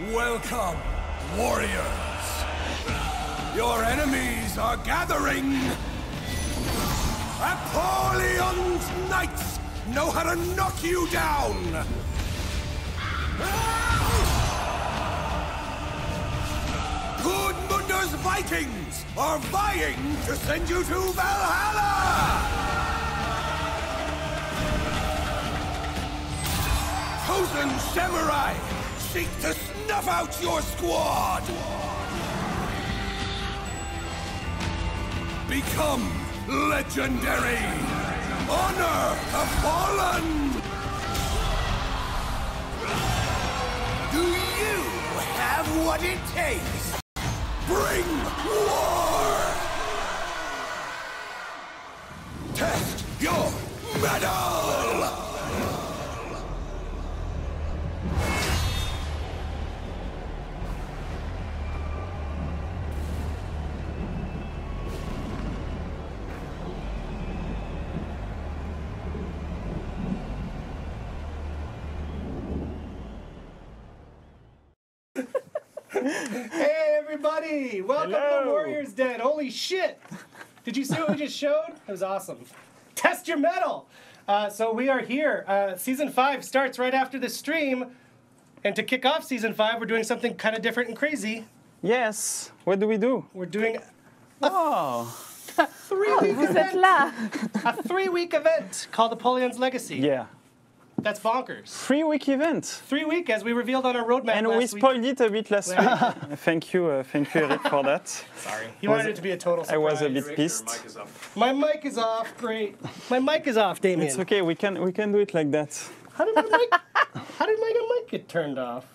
Welcome, warriors. Your enemies are gathering. Apollion's knights know how to knock you down. Gudmunder's Vikings are vying to send you to Valhalla! Chosen samurai seek to snuff out your squad! Become legendary! Honor the fallen! Do you have what it takes? Bring war! Test your mettle! Hey everybody! Welcome to Warriors Den. Holy shit! Did you see what we just showed? It was awesome. Test your mettle! So we are here. Season 5 starts right after the stream. And to kick off Season 5, we're doing something kind of different and crazy. Yes. What do we do? We're doing Oh. a 3-week Vous êtes event. là. A 3-week event called Apollion's Legacy. Yeah. That's bonkers. 3-week event. 3-week, as we revealed on our roadmap And last we week. spoiled it a bit last week. Thank you, Eric, for that. Sorry. You wanted it to be a total surprise. I was a bit pissed. My mic is off. Great. My mic is off, Damien. It's okay. We can do it like that. How did my mic get turned off?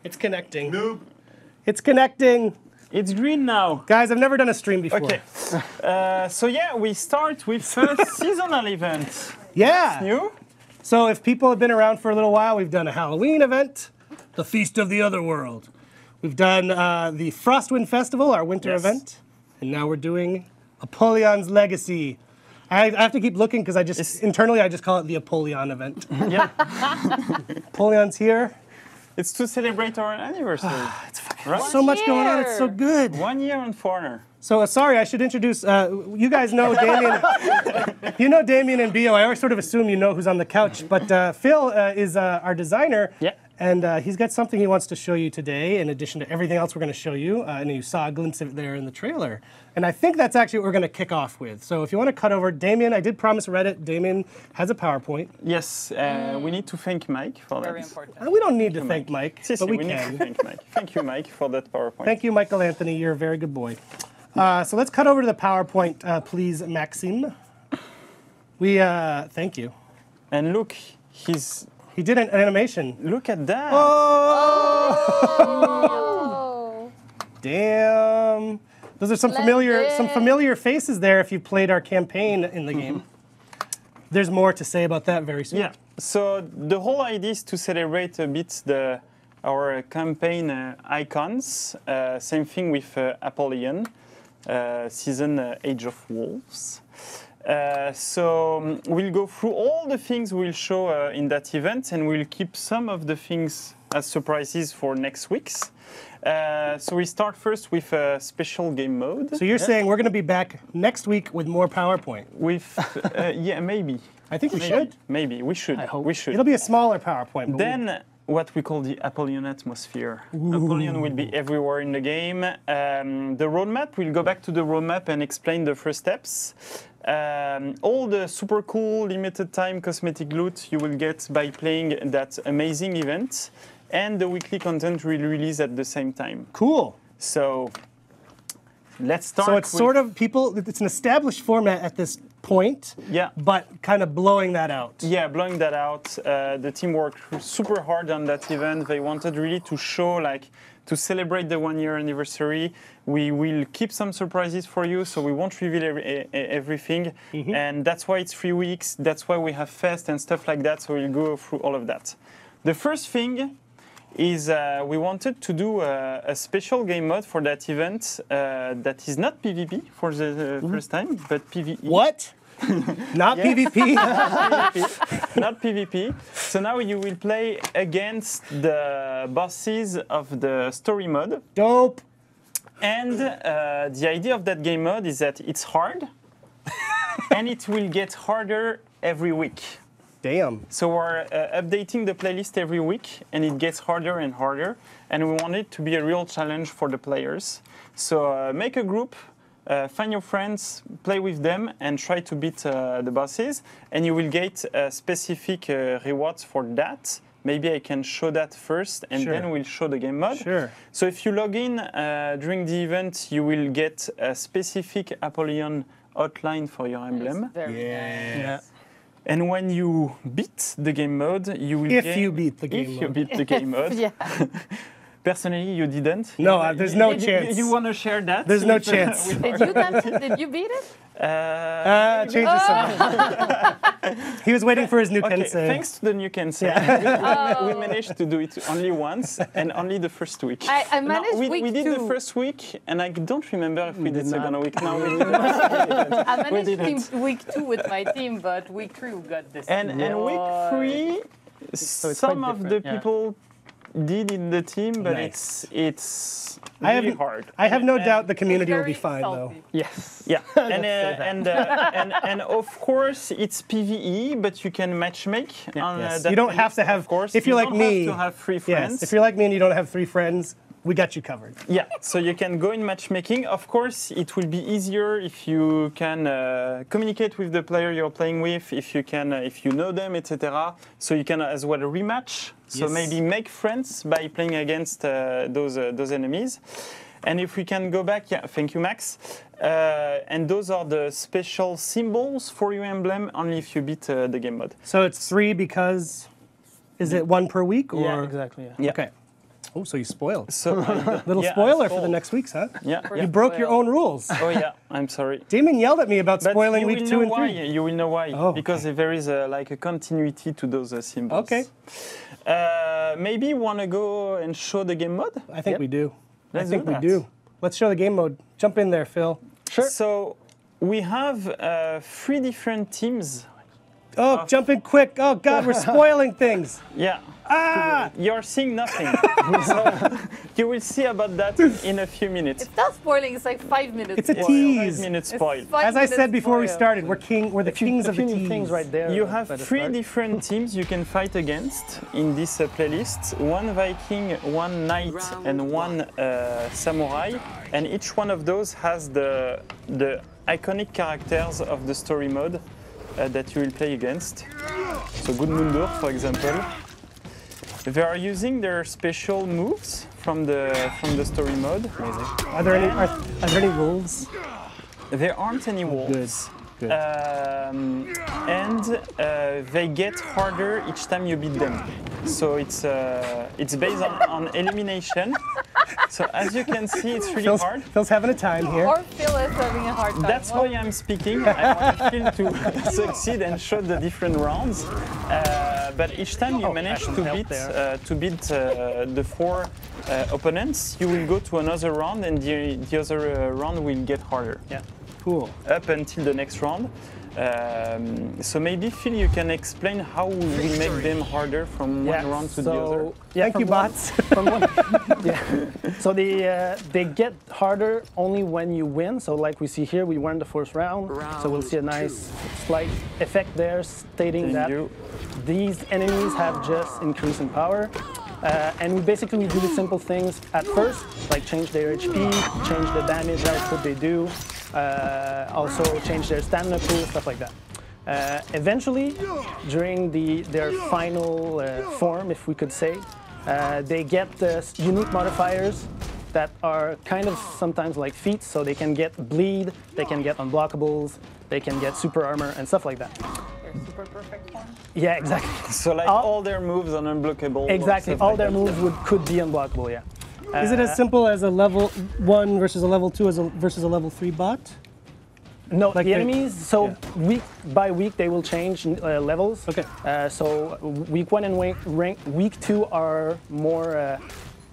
It's connecting. Noob. It's connecting. It's green now. Guys, I've never done a stream before. Okay. So yeah, we start with first seasonal event. Yeah. New? So if people have been around for a little while, we've done a Halloween event, the Feast of the Otherworld. We've done the Frostwind Festival, our winter event. And now we're doing Apollion's Legacy. I have to keep looking because internally I just call it the Apollyon event. Yeah. Apollion's here. It's to celebrate our anniversary. It's fucking right? so much going on. It's so good. 1 year on Foreigner. So sorry, I should introduce. You guys know Damien. You know Damien and Bio. I always sort of assume you know who's on the couch. But Phil is our designer. Yeah. And he's got something he wants to show you today, in addition to everything else we're going to show you. And you saw a glimpse of it there in the trailer. And I think that's actually what we're going to kick off with. So if you want to cut over, Damien, I did promise Reddit. Damien has a PowerPoint. Yes. We need to thank Mike for that. Very important. We don't need to thank Mike, but we need can. to thank Mike. Thank you, Mike, for that PowerPoint. Thank you, Michael Anthony. You're a very good boy. So let's cut over to the PowerPoint, please, Maxime. Thank you. And look, He did an animation. look at that. Oh. Damn. Those are some familiar faces there if you played our campaign in the game. There's more to say about that very soon. Yeah. So the whole idea is to celebrate a bit our campaign icons. Same thing with Apollyon, season Age of Wolves. So we'll go through all the things we'll show in that event, and we'll keep some of the things as surprises for next week's. So we start first with a special game mode. So you're saying we're going to be back next week with more PowerPoint? With yeah, maybe. I think we should. Maybe we should. I hope. We should. It'll be a smaller PowerPoint. But Then what we call the Apollyon atmosphere. Apollyon will be everywhere in the game. The roadmap, we'll go back to the roadmap and explain the first steps. All the super cool limited time cosmetic loot you will get by playing that amazing event, and the weekly content will release at the same time. Cool. So let's start. So it's sort of it's an established format at this point, Yeah. but kind of blowing that out. Yeah, blowing that out. The team worked super hard on that event. They wanted really to show, to celebrate the 1 year anniversary. We will keep some surprises for you, so we won't reveal everything. And that's why it's 3 weeks. That's why we have fest and stuff like that, so we'll go through all of that. The first thing is we wanted to do a special game mode for that event that is not PvP for the first time, but PvE. What? Not PvP? not PvP. So now you will play against the bosses of the story mode. Dope. And the idea of that game mode is that it's hard, and it will get harder every week. Damn. So we're updating the playlist every week, and it gets harder and harder. And we want it to be a real challenge for the players. So make a group, find your friends, play with them, and try to beat the bosses. And you will get specific rewards for that. Maybe I can show that first, and then we'll show the game mode. Sure. So if you log in during the event, you will get a specific Apollyon outline for your emblem. Yeah. And when you beat the game mode, you will If you beat the game if mode. you beat the game mode. Yeah. Personally, you didn't. No, there's no chance. You want to share that? There's no with, chance. with Did our- you dance it? Did you beat it? Change the song. He was waiting for his new Okay, Kensei. thanks to the new Kensei, we managed to do it only once and only the first week. I managed we week did 2. the first week, and I don't remember if we did second week. No, we didn't. I managed didn't. week 2 with my team, but week 3 we got this. And week 3, it's some quite of the different, yeah. people did in the team, but Nice. it's I really have- hard. I have no doubt the It's community will very be fine, though. salty. Yes. Yeah, and of course it's PVE, but you can matchmake. On, Yes. that You don't have to playlist, have. of course. If you're you like don't me, have to have 3 friends. yes. If you're like me and you don't have 3 friends, we got you covered. Yeah, so you can go in matchmaking. Of course, it will be easier if you can communicate with the player you're playing with, if you can, if you know them, etc. So you can as well rematch. So Yes. maybe make friends by playing against those enemies. And if we can go back, yeah, thank you, Max. And those are the special symbols for your emblem, only if you beat the game mode. So it's 3 because. Is it 1 per week? Or? Yeah, exactly. Yeah. Yeah. Okay. Oh, so you spoiled. So Little yeah, I spoiler for the spoiled. next week's, huh? Yeah. You broke your own rules. Oh yeah, I'm sorry. Damon yelled at me about But spoiling you week will 2 know and 3. why. You will know why. Oh, because there is like a continuity to those symbols. Okay. Maybe you want to go and show the game mode? I think we do. Let's I think do we that. do. Let's show the game mode. Jump in there, Phil. Sure. So we have 3 different teams. Oh, jump in quick. Oh, God, we're spoiling things. Yeah. Ah! You're seeing nothing. So you will see about that in a few minutes. It's not spoiling, it's like 5 minutes. It's a spoil. tease. 5 minutes It's spoil. 5 As I minutes said before we spoil. started, we're the kings of the few tease. things right there. You have by the 3 start. different teams you can fight against in this playlist. 1 Viking, 1 Knight, and 1 Samurai. And each one of those has the iconic characters of the story mode that you will play against. So Gudmundur, for example. They are using their special moves from the story mode. Are there any rules? There aren't any wolves. Good. And they get harder each time you beat them. So it's based on elimination. So as you can see, it's really hard. Phil's having a time here. Or Phil is having a hard time. That's why I'm speaking. I want Phil to succeed and show the different rounds. But each time you manage to beat the 4 opponents, you will go to another round, and the other round will get harder. Yeah. Cool. Up until the next round. So maybe Phil, you can explain how we make them harder from one round to the other. Yeah, Thank you, from one- bots. from one- yeah. So they get harder only when you win. So like we see here, we won the first round. So we'll see a nice slight effect there stating Thank that you. these enemies have just increased in power. And we basically do the simple things at first, like change their HP, change the damage output they do, also change their stamina pool, stuff like that. Eventually, during their final form, if we could say, they get unique modifiers that are kind of sometimes like feats, so they can get bleed, they can get unblockables, they can get super armor and stuff like that. They're super perfect form. Yeah, exactly. So like all their moves are unblockable. or Exactly, stuff all like their that. moves could be unblockable, yeah. Is it as simple as a level 1 versus a level 2 versus a level 3 bot? No, Like the the- enemies, so week by week they will change levels. Okay. So week 1 and week 2 are more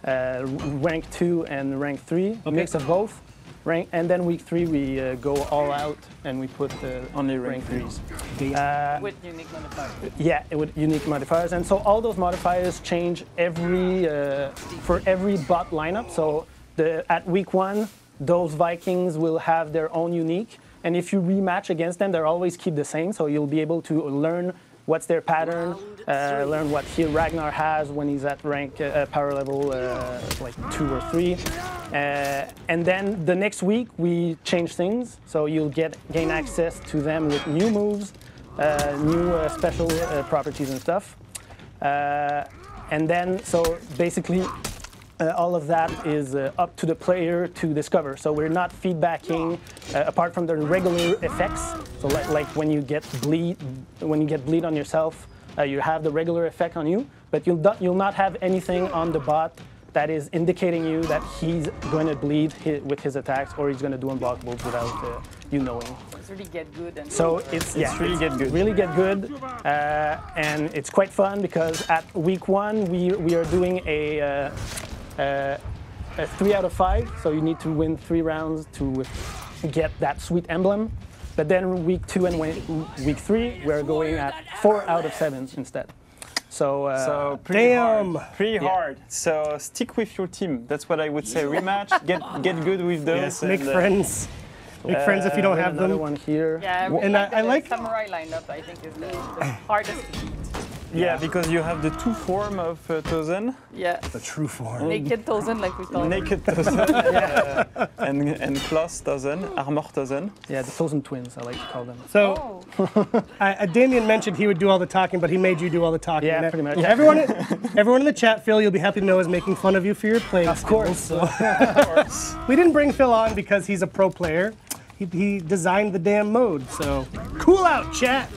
rank 2 and rank 3, a mix of both. rank, and then week 3 we go all out and we put Only rank rank 3s. With unique modifiers. Yeah, with unique modifiers, and so all those modifiers change for every bot lineup. So at week 1, those Vikings will have their own unique, and if you rematch against them, they'll always keep the same. So you'll be able to learn what's their pattern, learn what here Ragnar has when he's at rank power level like 2 or 3. And then the next week we change things, so you'll gain access to them with new moves, new special properties and stuff. And then, so basically all of that is up to the player to discover. So we're not feedbacking apart from the regular effects. So like when you get bleed on yourself, you have the regular effect on you, but you'll not have anything on the bot that is indicating you that he's going to bleed with his attacks or he's going to do unblockables without you knowing. It's really get good. And So it's really get good. Really get good, and it's quite fun because at week 1 we are doing a 3 out of 5. So you need to win 3 rounds to get that sweet emblem. But then week 2 and week 3 we're going at 4 out of 7 instead. So pretty hard. So stick with your team. That's what I would say. Rematch, get good with those. Yes, make friends. Make friends if you don't have another them. one here. Yeah, And I like samurai lineup. I think is the hardest to beat. Yeah, because you have the 2 form of Tozen. Yeah, the true form. naked Tozen like we call it. Naked Tozen and Cloth Tozen, Armor Tozen. Yeah, the Tozen twins, I like to call them. So Oh, Damien mentioned he would do all the talking, but he made you do all the talking. Yeah, And pretty much. Everyone in the chat, Phil, you'll be happy to know, is making fun of you for your playing Of course. skills. So. We didn't bring Phil on because he's a pro player. He designed the damn mode, so cool out, chat.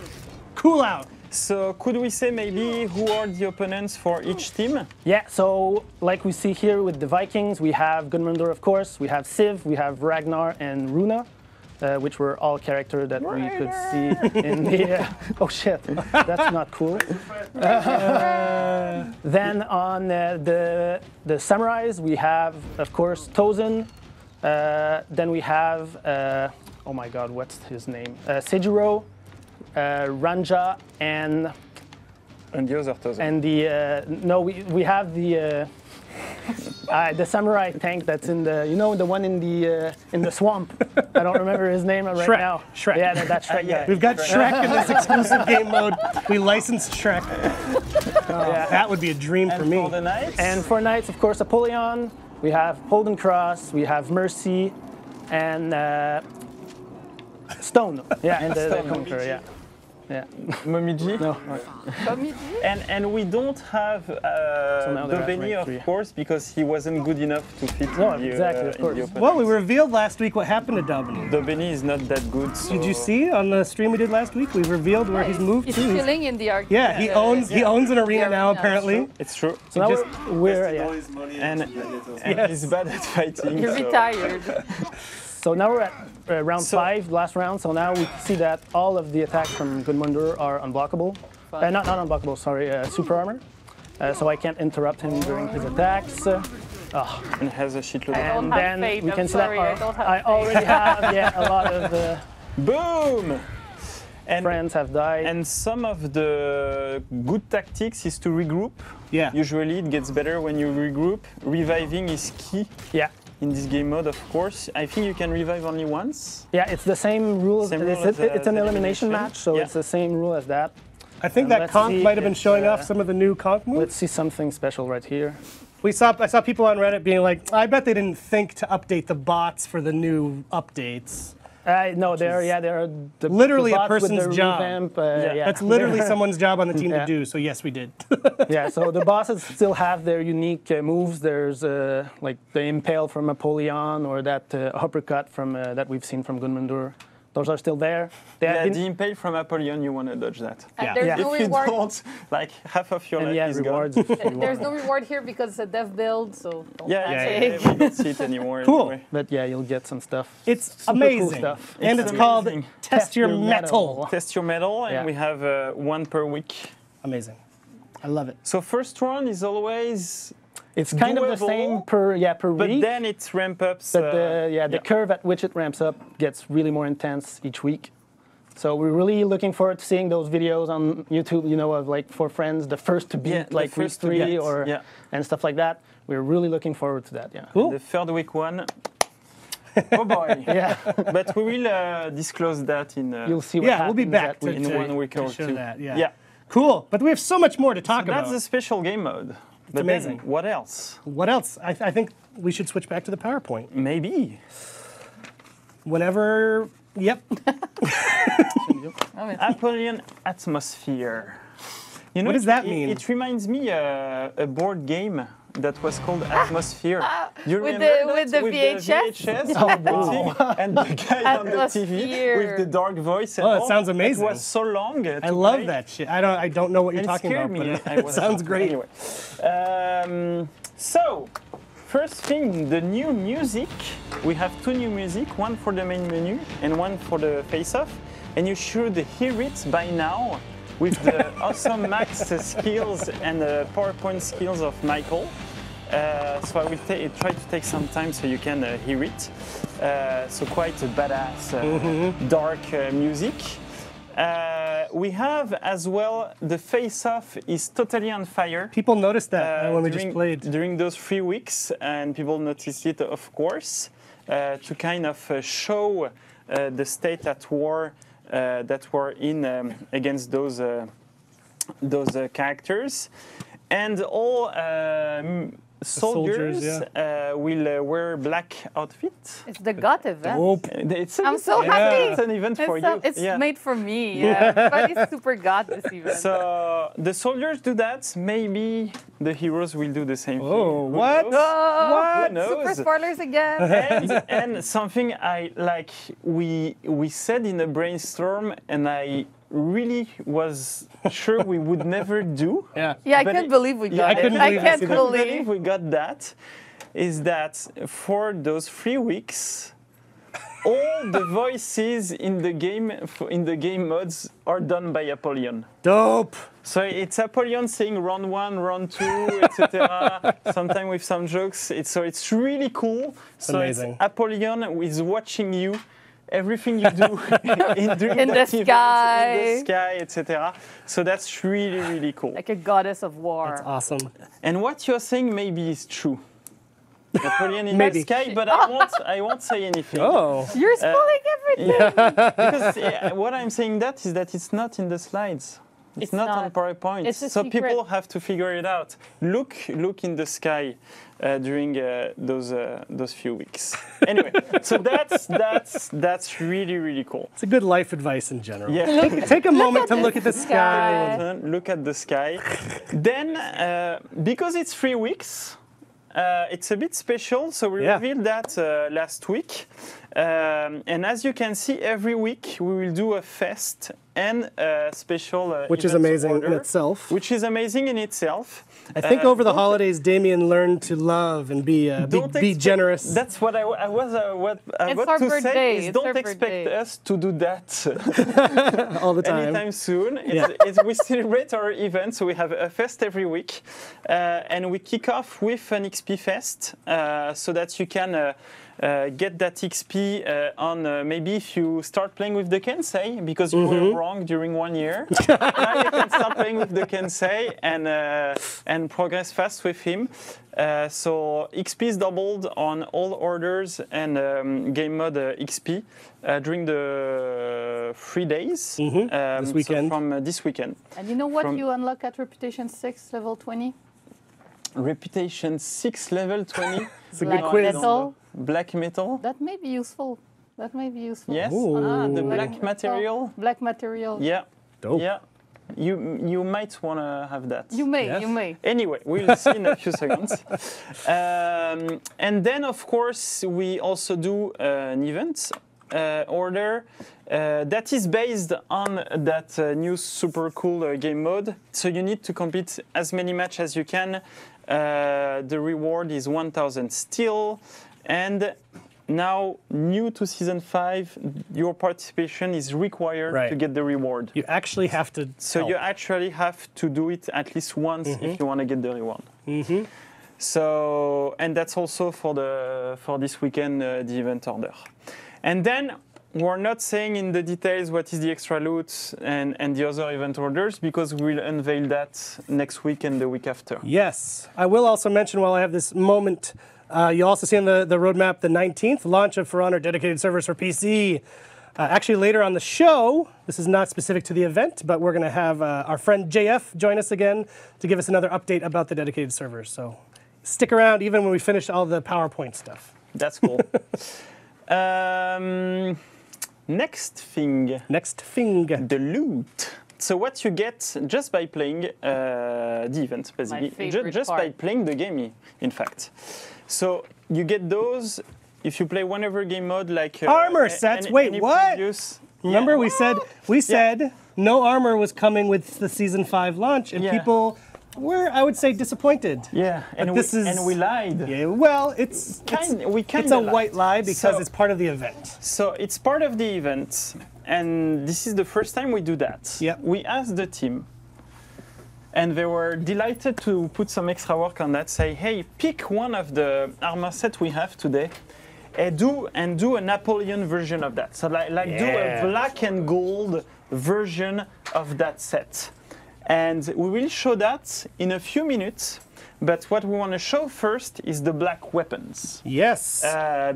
Cool out. So could we say maybe who are the opponents for each team? Yeah, so like we see here with the Vikings, we have Gunmundur, of course, we have Civ, we have Ragnar and Runa, which were all characters that we could see in the... oh shit, that's not cool. Then on the Samurais, we have, of course, Tozen. Then we have, oh my god, what's his name? Seijiro, Ranja, and the other Tozen. and the no, we have the samurai tank that's in the the one in the swamp. I don't remember his name right Shrek. now. Shrek. Yeah, that's Shrek guy. We've got Shrek in this exclusive game mode. We licensed Shrek. Yeah. That would be a dream for me. For the knights? And for knights, of course, Apollyon. We have Holden Cross. We have Mercy, and Stone. Yeah, and the Conqueror. Yeah. Yeah. Momiji? No. comedy. And we don't have now they're at Dobeni, rank 3. of course, because he wasn't good enough to fit No, in the, exactly, of in course. the opponents. Well, we revealed last week what happened to Dobeni. Dobeni is not that good. So Did you see on the stream we did last week? We revealed where he's moved He's to. He's- chilling in the arcade. Yeah, he owns an arena now arena. apparently. It's true. So now just we're All yeah. his money And Yes. he's bad at fighting. You're so- retired. So now we're at round So- 5, last round. So now we see that all of the attacks from Gunmundur are unblockable. Fun. Not unblockable, sorry, super armor. So I can't interrupt him during his attacks. And has a shitload. And have then faith, we I'm can see sorry, I that don't have I faith. already have a lot of Boom! And friends have died. And some of the good tactics is to regroup. Yeah. Usually it gets better when you regroup. Reviving is key Yeah. in this game mode, of course. I think you can revive only once. Yeah, it's the same rules. Same rule It's as an elimination elimination. match, so Yeah. it's the same rule as that. I think that Let's conch see might have been if, showing off some of the new conch moves. Let's see something special right here. I saw people on Reddit being like, I bet they didn't think to update the bots for the new updates. No, they're the Literally the a bots with person's the job. revamp, yeah. That's literally someone's job on the team Yeah. to do. So yes, we did. Yeah, so the bosses still have their unique moves. There's like the impale from Apollyon or that uppercut from that we've seen from Gunmundur. Those are still there. They have Yeah, been- the impale from Apollyon, you want to dodge that. And Yeah. there's Yeah. no If you reward. don't, like half of your and life yeah, is rewards. gone. if you There's want. no reward here because it's a dev build, so don't Yeah, panic. we don't see it anymore. Cool. Anyway. But yeah, you'll get some stuff. It's Super amazing. cool stuff. And It's it's called amazing. Test Your Metal. Test your metal, and Yeah. we have one per week. Amazing. I love it. So first round is always It's kind of the doable, same per but week. then it ramps up. But the curve at which it ramps up gets really more intense each week. So we're really looking forward to seeing those videos on YouTube, you know, of like for friends, the first to beat, like week 3 and stuff like that. We're really looking forward to that. Yeah. Cool. The third week one. Oh boy. Yeah. But we will disclose that in. You'll see what happens we'll be back that week. in 1 week or show 2. that. Yeah. Yeah. Cool. But we have so much more to talk about. That's the special game mode. It's amazing. What else? What else? I think we should switch back to the PowerPoint. Maybe. Whenever. Yep. Apollyon Atmosphere. You know, What does that mean? It reminds me a board game that was called Atmosphere. You With remember the that? VHS? Oh, wow. And the guy on the TV Atmosphere. with the dark voice. And Oh, it sounds amazing. It was so long. I love that shit. I don't know what you're And talking it about, scared but me. it sounds great. Anyway. So, first thing, the new music. We have 2 new music, one for the main menu and one for the face-off. And you should hear it by now with the awesome max skills and the PowerPoint skills of Michael. So I will try to take some time so you can hear it. So quite a badass, dark music. We have as well the face-off is totally on fire. People noticed that when we just played. During those 3 weeks, and people noticed it, of course, to kind of show the state at war that we're in against those characters, and all soldiers will wear black outfits. It's the GOT event. I'm so It's happy. an event for you. It's made for me. Yeah. Everybody's super GOT this event. So the soldiers do that. Maybe the heroes will do the same thing. Oh, Who what? knows? What? Who knows? Super spoilers again. And something I like we said in a brainstorm, and I really was sure we would never do. Yeah. Yeah, I But can't it- believe we got I it. couldn't I believe can't it. believe. we got that. Is that for those 3 weeks, all the voices in the game modes are done by Apollyon. Dope. So it's Apollyon saying round 1, round 2, etc. Sometimes with some jokes. It's really cool. So amazing. it's Apollyon is watching you, everything you do during In that the event, sky. in the sky, etc. So that's really, really cool. Like a goddess of war. That's awesome. And what you're saying maybe is true. Apollyon in Maybe. the sky, but I won't say anything. Oh. You're spoiling everything. Because what I'm saying that is that it's not in the slides. It's not on PowerPoint. It's a so secret. people have to figure it out. Look in the sky during those few weeks. Anyway, so that's really, really cool. It's a good life advice in general. Yeah. Take a moment to look at the sky. sky. Look at the sky. Then, because it's 3 weeks, it's a bit special. So we revealed that last week. And as you can see, every week we will do a fest and a special Which is events amazing order, in itself. Which is amazing in itself. I think over the holidays, Damien learned to love and be generous. That's what I was about our to birthday. say. Is It's don't our expect birthday. us to do that all the time. anytime soon. We celebrate our event, so we have a fest every week, and we kick off with an XP fest, so that you can. Get that XP on maybe if you start playing with the Kensei because you were wrong during 1 year. Now you can start playing with the Kensei and progress fast with him. So XP is doubled on all orders and game mode XP during the 3 days This weekend. So from this weekend. And you know what From- you unlock at Reputation 6, level 20? Reputation 6 level 20. It's a Black good quiz. metal. Black metal. That may be useful. That may be useful. Yes. Ooh. The Black black metal. material. Black material. Yeah. Dope. Yeah. You might want to have that. You may, Yes. you may. Anyway, we'll see in a few seconds. And then, of course, we also do an event order that is based on that new super cool game mode. So you need to complete as many matches as you can. The reward is 1,000 steel. And now, new to Season 5, your participation is required to get the reward. You actually have to So help. you actually have to do it at least once if you want to get the reward. So, and that's also for this weekend, the event order. And then we're not saying in the details what is the extra loot and the other event orders, because we will unveil that next week and the week after. Yes. I will also mention while I have this moment, you also see on the roadmap the 19th, launch of For Honor dedicated servers for PC. Actually, later on the show, this is not specific to the event, but we're going to have our friend JF join us again to give us another update about the dedicated servers. So stick around even when we finish all the PowerPoint stuff. That's cool. Next thing. The loot. So what you get just by playing the event, basically. Just by playing the game, in fact. So you get those if you play whatever game mode, like armor sets. Wait, what? Remember we said no armor was coming with the season 5 launch, and people were, I would say, disappointed. Yeah, and we lied. Yeah, well, it's a white lie because it's part of the event. So it's part of the event, and this is the first time we do that. Yep. We asked the team, and they were delighted to put some extra work on that. Say, hey, pick one of the armor sets we have today, and do a Napoleon version of that. So do a black and gold version of that set. And we will show that in a few minutes, but what we want to show first is the black weapons. Yes.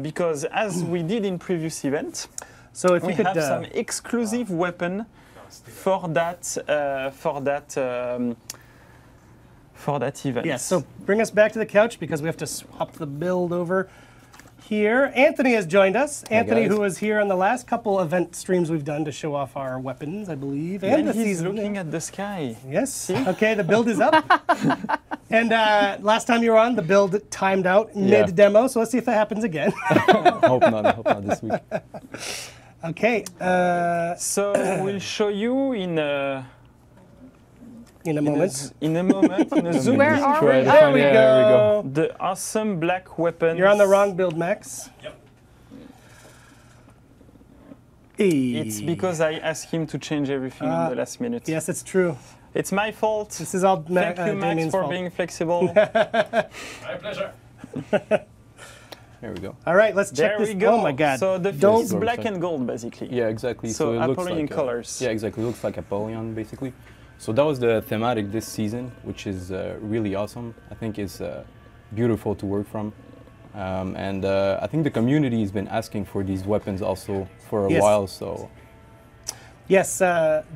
Because as we did in previous event, so if we have some exclusive weapon for that event. Yes. So bring us back to the couch because we have to swap the build over. Here, Anthony has joined us. Anthony, who was here on the last couple event streams we've done to show off our weapons, I believe, and the he's season. looking at the sky. Yes. See? Okay, the build is up. And last time you were on, the build timed out mid-demo, so let's see if that happens again. Hope not this week. Okay. So we'll show you in a moment. In a zoom. Where are we? There we go. The awesome black weapons. You're on the wrong build, Max. Yep. It's because I asked him to change everything in the last minute. Yes, it's true. It's my fault. This is all Thank you, Max, Damien's for fault. being flexible. My pleasure. There we go. All right, let's check There this. we go. Oh my God. So the Don't- is black and gold, basically. Yeah, exactly. So it looks Apollyon like colors. Yeah, exactly. It looks like Apollyon, basically. So that was the thematic this season, which is really awesome. I think it's beautiful to work from. And I think the community has been asking for these weapons also for a while, so... Yes,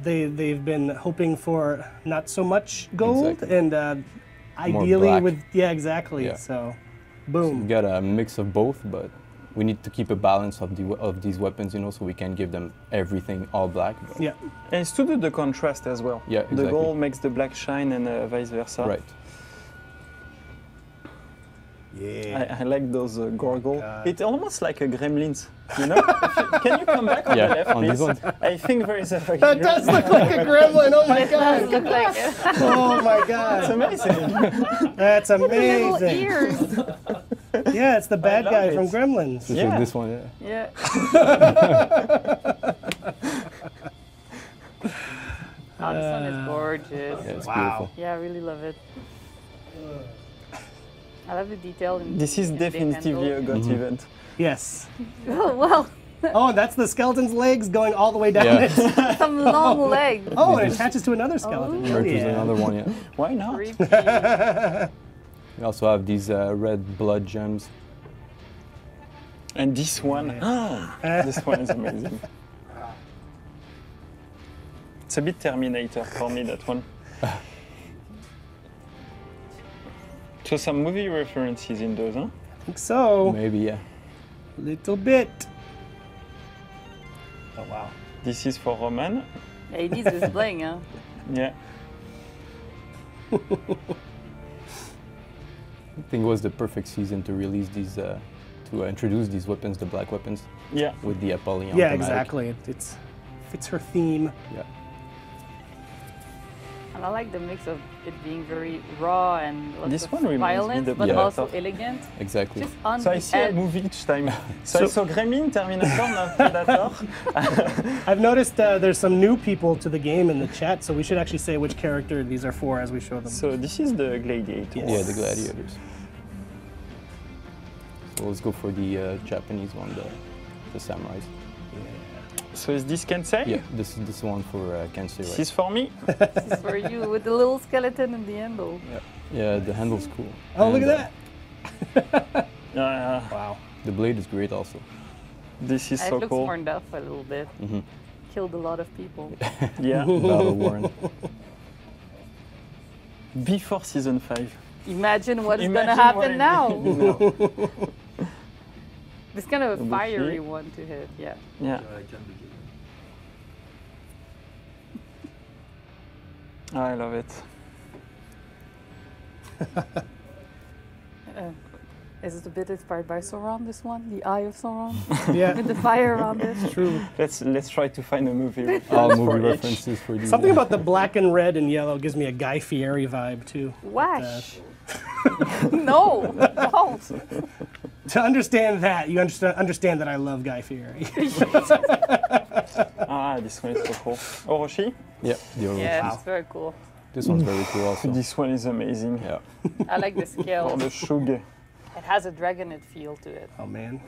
they've been hoping for not so much gold and ideally with exactly. Yeah. So, boom. We got a mix of both, but we need to keep a balance of these weapons, you know, so we can give them everything all black. But Yeah. And it's to do the contrast as well. Yeah, exactly. The gold makes the black shine and vice versa. Right. Yeah. I like those gorgle. It's almost like a gremlins, you know? Can you come back on the left, on please? this one. I think there is a fucking That does look like a gremlin. Oh my God. Look like it. Oh my It's God. amazing. That's Little amazing. ears. Yeah, it's the bad love guy it. from Gremlins. This Yeah. is this one, yeah. Oh, this one is gorgeous. Yeah, it's Wow. beautiful. Yeah, I really love it. I love the detail. This is definitively a GOT event. Yes. Oh, well, Oh, that's the skeleton's legs going all the way down Yeah. it. some long legs. Oh, and it attaches to another skeleton. Right, there's another one, yeah. Why not? Creepy. We also have these red blood gems. And this one, this one is amazing. It's a bit Terminator for me, that one. So some movie references in those, huh? I think so. Maybe, yeah. Little bit. Oh, wow. This is for Roman. Yeah, it needs this bling, huh? Yeah. I think it was the perfect season to release these, to introduce these weapons, the black weapons, Yeah. with the Apollyon. Yeah, thematic. exactly. It fits her theme. Yeah. And I like the mix of it being very raw and lots This of one reminds me violence, the but Yeah. also elegant. Exactly. Just on So I the see a edge. movie each time. So I saw Gremlin, Terminator, now Predator. I've noticed there's some new people to the game in the chat, so we should actually say which character these are for as we show them. So this is the Gladiator. Yeah, the gladiators. So let's go for the Japanese one, the samurais. So is this Kensei? Yeah, this is one for Kensei, This right? is for me. This is for you with the little skeleton in the handle. Yeah, the handle's cool. Oh, look And, at that! Wow. The blade is great also. This is It so looks cool. worn up a little bit. Mhm. Killed a lot of people. Yeah. Battle worn. Before season 5. Imagine what's Imagine gonna happen what it now. No. This kind of a Ibushi. fiery one to hit. Yeah. Yeah. I love it. Is it a bit inspired by Sauron? This one, the Eye of Sauron, Yeah, with the fire around it. true. Let's try to find a movie. All reference movie for each. references for these. Something about the black and red and yellow gives me a Guy Fieri vibe too. Wash. No, don't. To understand that, you understand that I love Guy Fieri. Ah, this one is so cool. Orochi? Yeah, the Orochi. Yeah, it's very cool. This one's very cool also. This one is amazing. Yeah. I like the scale. Or the Shug. It has a dragonite feel to it. Oh man.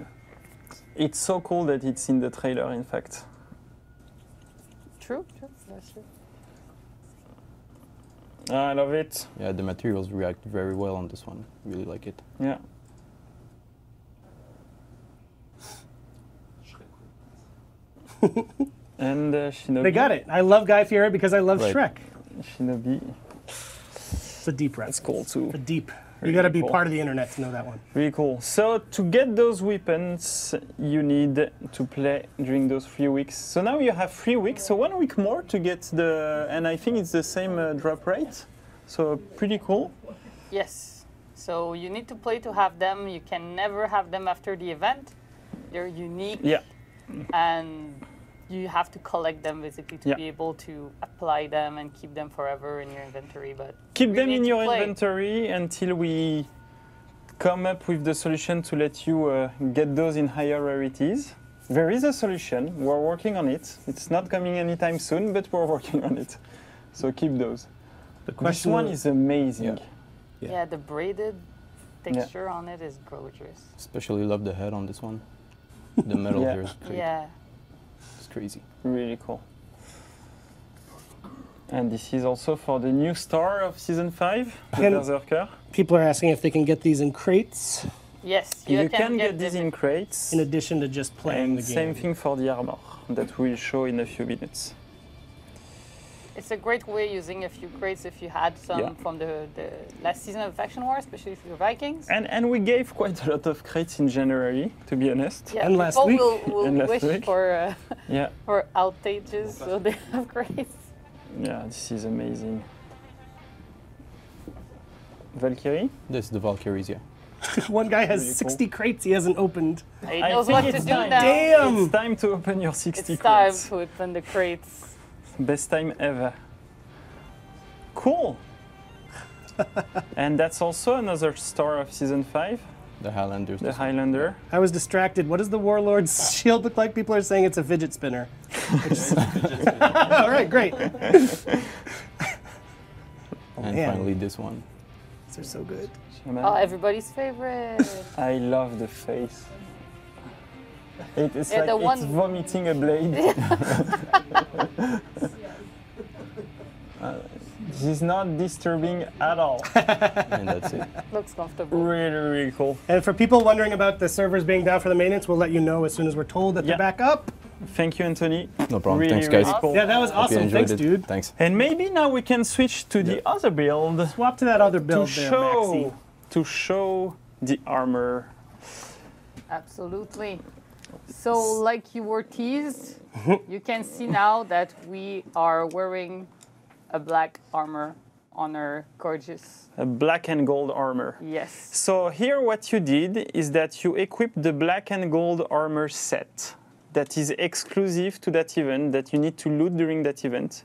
It's so cool that it's in the trailer, in fact. True, true. That's true. I love it. Yeah, the materials react very well on this one. Really like it. Yeah. And Shinobi. They got it. I love Guy Fieri because I love Right. Shrek. Shinobi. It's a deep reference. That's cool too. A deep. You Really got to be cool. part of the internet to know that one. Really cool. So to get those weapons, you need to play during those 3 weeks. So now you have 3 weeks, so 1 week more to get the, and I think it's the same drop rate. So pretty cool. Yes. So you need to play to have them. You can never have them after the event. They're unique. Yeah. And you have to collect them basically to Yeah. be able to apply them and keep them forever in your inventory. But Keep you them need in to your play. inventory until we come up with the solution to let you get those in higher rarities. There is a solution. We're working on it. It's not coming anytime soon, but we're working on it. So keep those. The This question one is amazing. Yeah. yeah, the braided texture on it is gorgeous. Especially love the head on this one. The metal Yeah. here is great. Yeah. It's crazy. Really cool. And this is also for the new star of season 5, the And- Berserker. People are asking if they can get these in crates Yes, You can get them these in crates. in addition to just playing And the game. same thing for the armor that we'll show in a few minutes. It's a great way using a few crates if you had some Yeah. from the last season of Faction War, especially if you're Vikings. And we gave quite a lot of crates in January, to be honest. Yeah, And last people week. will And last wish week. Yeah, for outages, so they have crates. yeah, this is amazing. Valkyrie? This is the Valkyries, yeah. One guy has Really cool. 60 crates he hasn't opened. He I knows think what to it's do time. now. Damn! It's time to open your 60 It's time crates. to open the crates. Best time ever. Cool. And that's also another star of season 5, The Highlanders. the Highlander. I was distracted. What does the Warlord's shield look like? People are saying it's a fidget spinner. All right, great. And man. finally this one. These are so good. Shaman. Oh, everybody's favorite. I love the face. It's Yeah, like the it's one- vomiting a blade. This is not disturbing at all. And that's it. Looks comfortable. Really, really cool. And for people wondering about the servers being down for the maintenance, we'll let you know as soon as we're told that Yeah. they're back up. Thank you, Anthony. No problem. Really, Thanks, guys. really cool. Yeah, that was Hope you awesome. enjoyed Thanks, it. dude. Thanks. And maybe now we can switch to the other build Swap to that other to build there, Maxi. show the armor. Absolutely. So, like you were teased, you can see now that we are wearing a black armor on our gorgeous. A black and gold armor. Yes. So here what you did is that you equipped the black and gold armor set that is exclusive to that event that you need to loot during that event.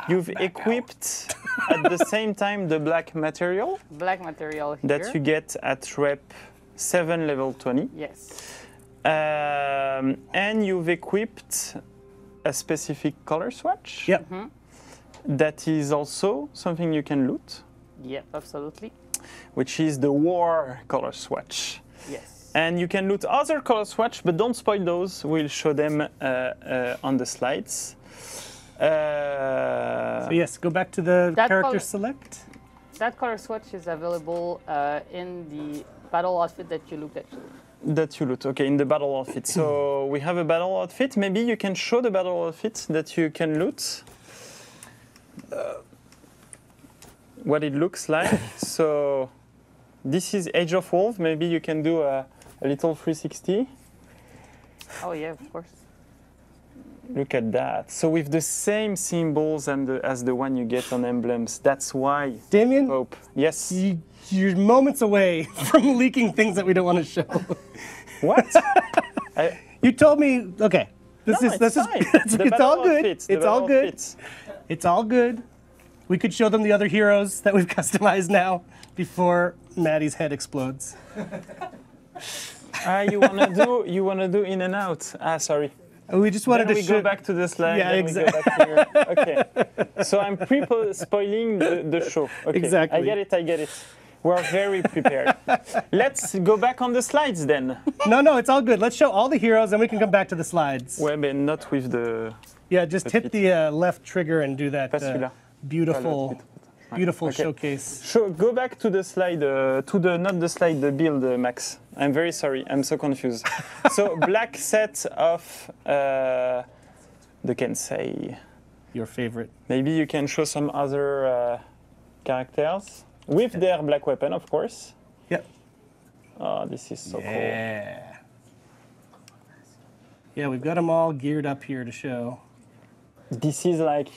You've equipped at the same time the black material Black material here. that you get at rep 7 level 20. Yes. And you've equipped a specific color swatch. Yep. That is also something you can loot, Yep, absolutely. which is the war color swatch. Yes. And you can loot other color swatch, but don't spoil those. We'll show them on the slides. So yes, go back to the That character color- select. That color swatch is available in the battle outfit that you looked at. That you loot, okay, in the battle outfit. So we have a battle outfit. Maybe you can show the battle outfit that you can loot. What it looks like. So this is Age of Wolves. Maybe you can do a little 360. Oh yeah, of course. Look at that. So with the same symbols as the one you get on emblems. That's why. Damien, Pope. Yes. you're moments away from leaking things that we don't want to show. What? You told me, okay. This No, is it's fine. The it's all battle good. outfits, the It's all battle good. outfits. It's all good. We could show them the other heroes that we've customized now before Maddie's head explodes. You wanna do in and out. Sorry. We just wanted Then to we show. go back to the slide. Yeah, then we go back to here. Okay. So I'm spoiling the show. Okay. Exactly. I get it. We're very prepared. Let's go back on the slides then. No, it's all good. Let's show all the heroes, and we can come back to the slides. Well, but not with the. Yeah, just hit the left trigger and do that Pas celui-là. beautiful Okay. showcase. Go back to the slide, not the slide, the build, Max. I'm very sorry, I'm so confused. So, black set of the Kensei. Your favorite. Maybe you can show some other characters with their black weapon, of course. Yep. Oh, this is so cool. Yeah, we've got them all geared up here to show. This is like,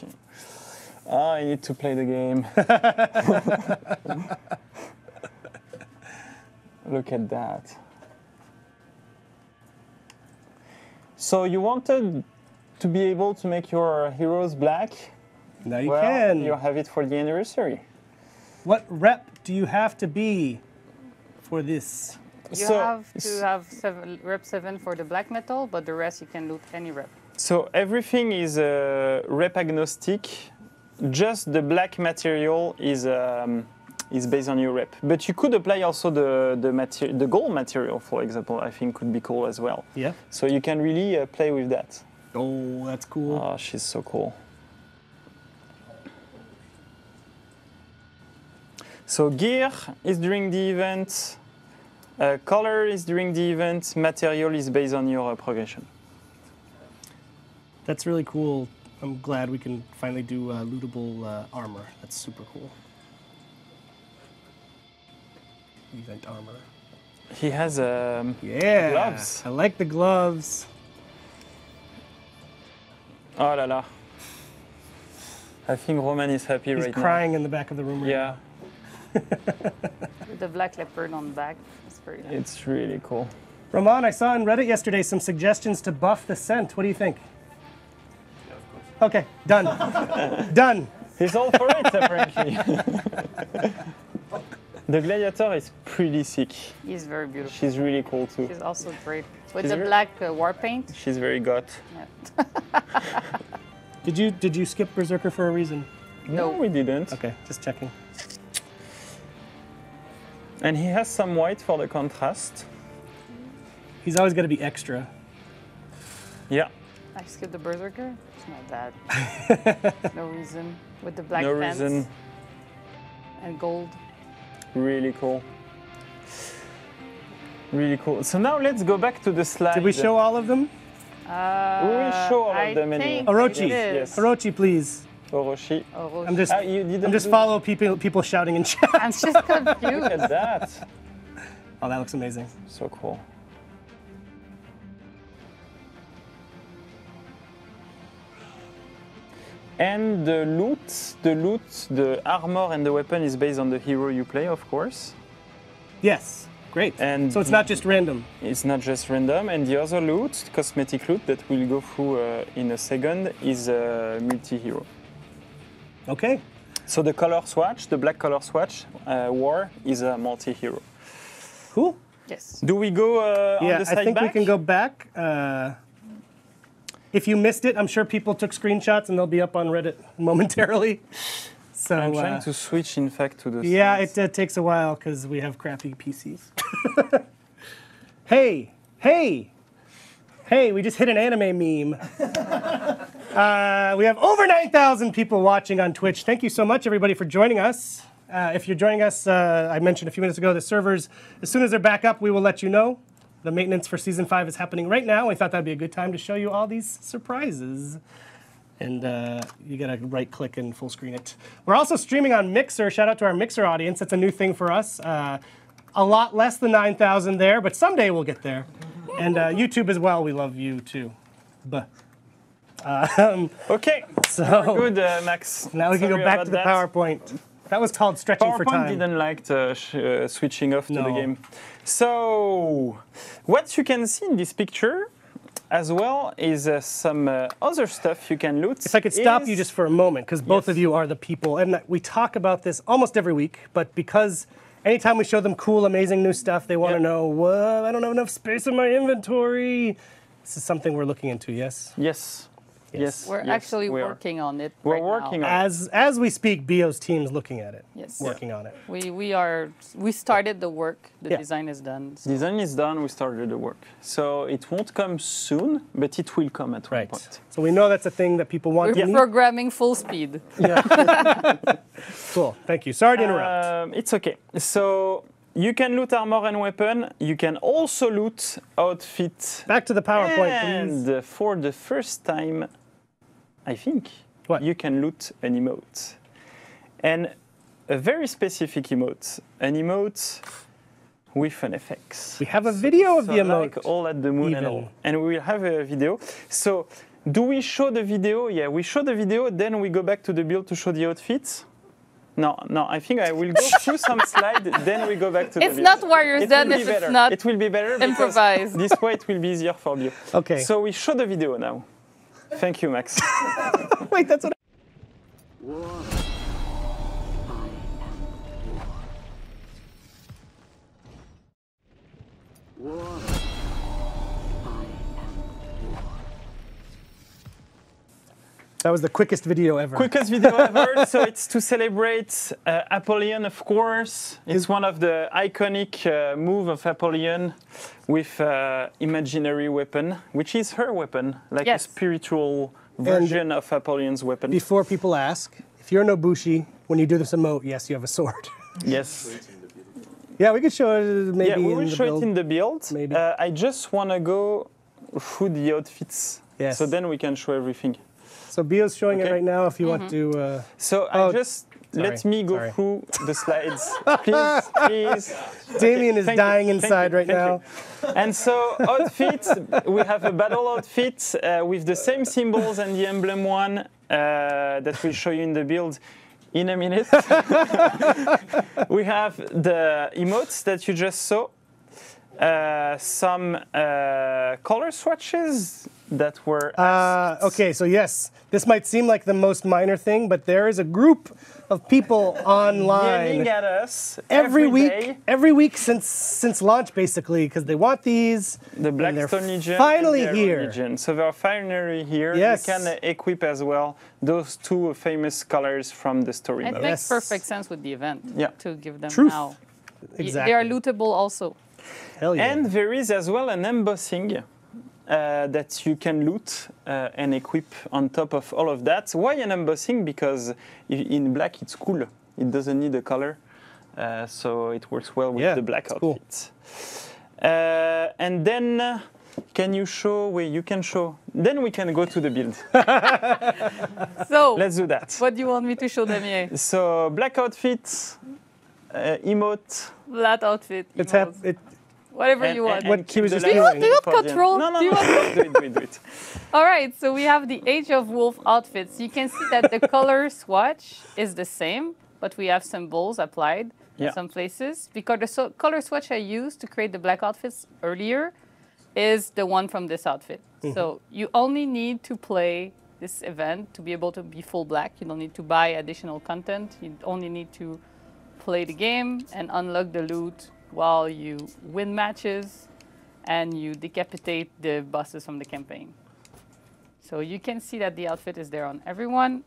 I need to play the game. Look at that. So you wanted to be able to make your heroes black? Now you Well, can. you have it for the anniversary. What rep do you have to be for this? You have to have rep 7 for the black metal, but the rest you can loot any rep. So everything is rep agnostic. Just the black material is based on your rep. But you could apply also the gold material, for example. I think could be cool as well. Yeah. So you can really play with that. Oh, that's cool. Oh, she's so cool. So gear is during the event. Color is during the event. Material is based on your progression. That's really cool. I'm glad we can finally do lootable armor. That's super cool. Event armor. He has Yeah. gloves. I like the gloves. Oh la la. I think Roman is happy He's right crying in the back of the room now. right Yeah, With the black leopard on the back. It's very nice. it's really cool. now. Roman, I saw on Reddit yesterday some suggestions to buff the scent. What do you think? Okay, done. Done. He's all for it, apparently. The gladiator is pretty sick. He's very beautiful. She's really cool too. She's also great. With She's the very- black war paint. She's very got. Yeah. Did you skip Berserker for a reason? No, we didn't. Okay, just checking. And he has some white for the contrast. He's always got to be extra. Yeah, I skipped the berserker. It's not bad. No reason. With the black no pants reason. and gold. Really cool. Really cool. So now let's go back to the slide. Did we show all of them? We will show all of them anyway. Orochi. Yes. Orochi, please. Orochi. Oh, I'm just You didn't I'm just do- follow people shouting in chat. I'm just Look confused. at that. Oh, that looks amazing. So cool. And the loot, the armor and the weapon is based on the hero you play, of course. Yes, great. And So it's not just random. It's not just random. And the other loot, cosmetic loot that we'll go through in a second, is multi-hero. Okay. So the color swatch, the black color swatch, war is a multi-hero. Cool. Yes. Do we go on Yeah, the side I think back? we can go back. If you missed it, I'm sure people took screenshots and they'll be up on Reddit momentarily. So I'm trying to switch, in fact, to the yeah, slides. it takes a while because we have crappy PCs. Hey, hey, hey, we just hit an anime meme. We have over 9,000 people watching on Twitch. Thank you so much, everybody, for joining us. If you're joining us, I mentioned a few minutes ago, the servers, as soon as they're back up, we will let you know. The maintenance for Season 5 is happening right now. We thought that'd be a good time to show you all these surprises. And you gotta right-click and full screen it. We're also streaming on Mixer. Shout out to our Mixer audience. That's a new thing for us. A lot less than 9,000 there, but someday we'll get there. And YouTube as well. We love you too. Okay, So good, Max. now we can go Sorry back to the about that. PowerPoint. That was called stretching for PowerPoint time. didn't like switching off to the No. game. So, what you can see in this picture as well is some other stuff you can loot. If I could stop you just for a moment, because both Yes. of you are the people, and we talk about this almost every week, but because anytime we show them cool, amazing new stuff, they want to know, well, I don't have enough space in my inventory. This is something we're looking into, yes? Yes. Yes. We're yes, actually we are. working on it. We're right working now. on it. As we speak, Bio's team's looking at it, Yes. working on it. We started the work. The Yeah. design is done. So Design is done, we started the work. So it won't come soon, but it will come at one Right. point. So we know that's a thing that people want we're to programming full speed. Cool, thank you. Sorry to interrupt. It's okay. So you can loot armor and weapon. You can also loot outfit. Back to the PowerPoint, please. And for the first time, I think, What? you can loot an emote. And a very specific emote. An emote with an FX. We have a video of So the emote. like all at the moon and even. all. And we will have a video. So do we show the video? Yeah, we show the video, then we go back to the build to show the outfits. No, I think I will go through some slides, then we go back to the It's build. not Warriors It Done will be if it's better. not It will be better because improvised. this way it will be easier for you. Okay. So we show the video now. Thank you, Max. Wait, that's what That was the quickest video ever. Quickest video ever. So it's to celebrate Apollyon, of course. It's one of the iconic move of Apollyon with imaginary weapon, which is her weapon, like Yes. a spiritual version of Apollyon's weapon. Before people ask, if you're Nobushi, when you do this emote, yes, you have a sword. Yes. Yeah, we could show it maybe Yeah, we will in the show build. it in the build. Maybe. I just want to go through the outfits. Yes. So then we can show everything. So Bio's showing it Okay. right now if you want to... So Oh, I just let sorry, me go sorry. through the slides. Please, please. Damien is Thank dying you, thank inside you, right thank now. you. And so outfits, we have a battle outfit with the same symbols and the emblem one that we'll show you in the build in a minute. We have the emotes that you just saw. Some color swatches that were asked. Okay, so yes, this might seem like the most minor thing, but there is a group of people online yelling at us every day. week since launch, basically, because they want these. The and they're Blackstone Legion finally and the here. Iron Legion. So they are finally here. Yes. You can equip as well those two famous colors from the story It mode. makes Yes. perfect sense with the event Yeah. to give them Truth. now. Exactly. They are lootable also. Hell yeah. And there is as well an embossing that you can loot and equip on top of all of that. Why an embossing? Because in black it's cool. It doesn't need a color. So it works well with Yeah, the black it's cool. outfit. And then can you show where you can show? Then we can go to the build. So, Let's do that. what do you want me to show them here? So black outfit, emote. That outfit. It's emotes. Whatever you want. What she was just keep the doing. light Do you want for the end. control? No, Do you want- do it. All right, so we have the Age of Wolf outfits. You can see that the color swatch is the same, but we have symbols applied Yeah. in some places. Because the color swatch I used to create the black outfits earlier is the one from this outfit. So you only need to play this event to be able to be full black. You don't need to buy additional content. You only need to play the game and unlock the loot while you win matches and you decapitate the bosses from the campaign. So you can see that the outfit is there on everyone.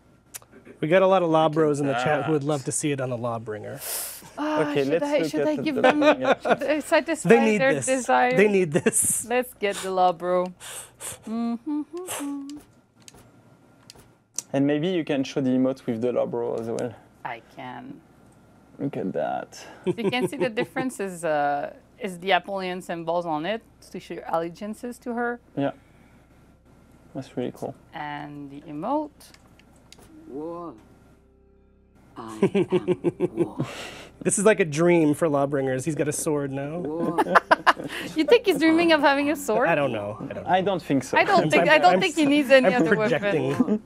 We got a lot of Lawbros in the chat who would love to see it on the Lawbringer. Okay, let's look Should I at give the them? yeah. Should I satisfy They need their this. desire? They need this. Let's get the law, bro. And maybe you can show the emote with the Lobro as well. I can. Look at that. You can see the difference is the Apollyon symbols on it to show your allegiances to her, Yeah. That's really cool. and the emote. War. I am war. This is like a dream for Lawbringers. He's got a sword now. War. You think he's dreaming of having a sword? I don't know. I don't think so. I don't think he needs any I'm other projecting. weapon.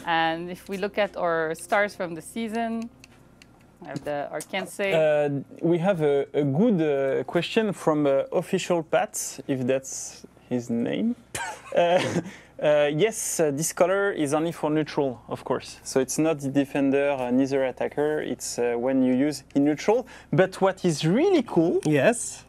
And if we look at our stars from the season, I have the Arkansas. We have a good question from Official Pat, if that's his name. Yes, this color is only for neutral, of course. So it's not the defender, neither attacker. It's when you use in neutral. But what is really cool, Yes.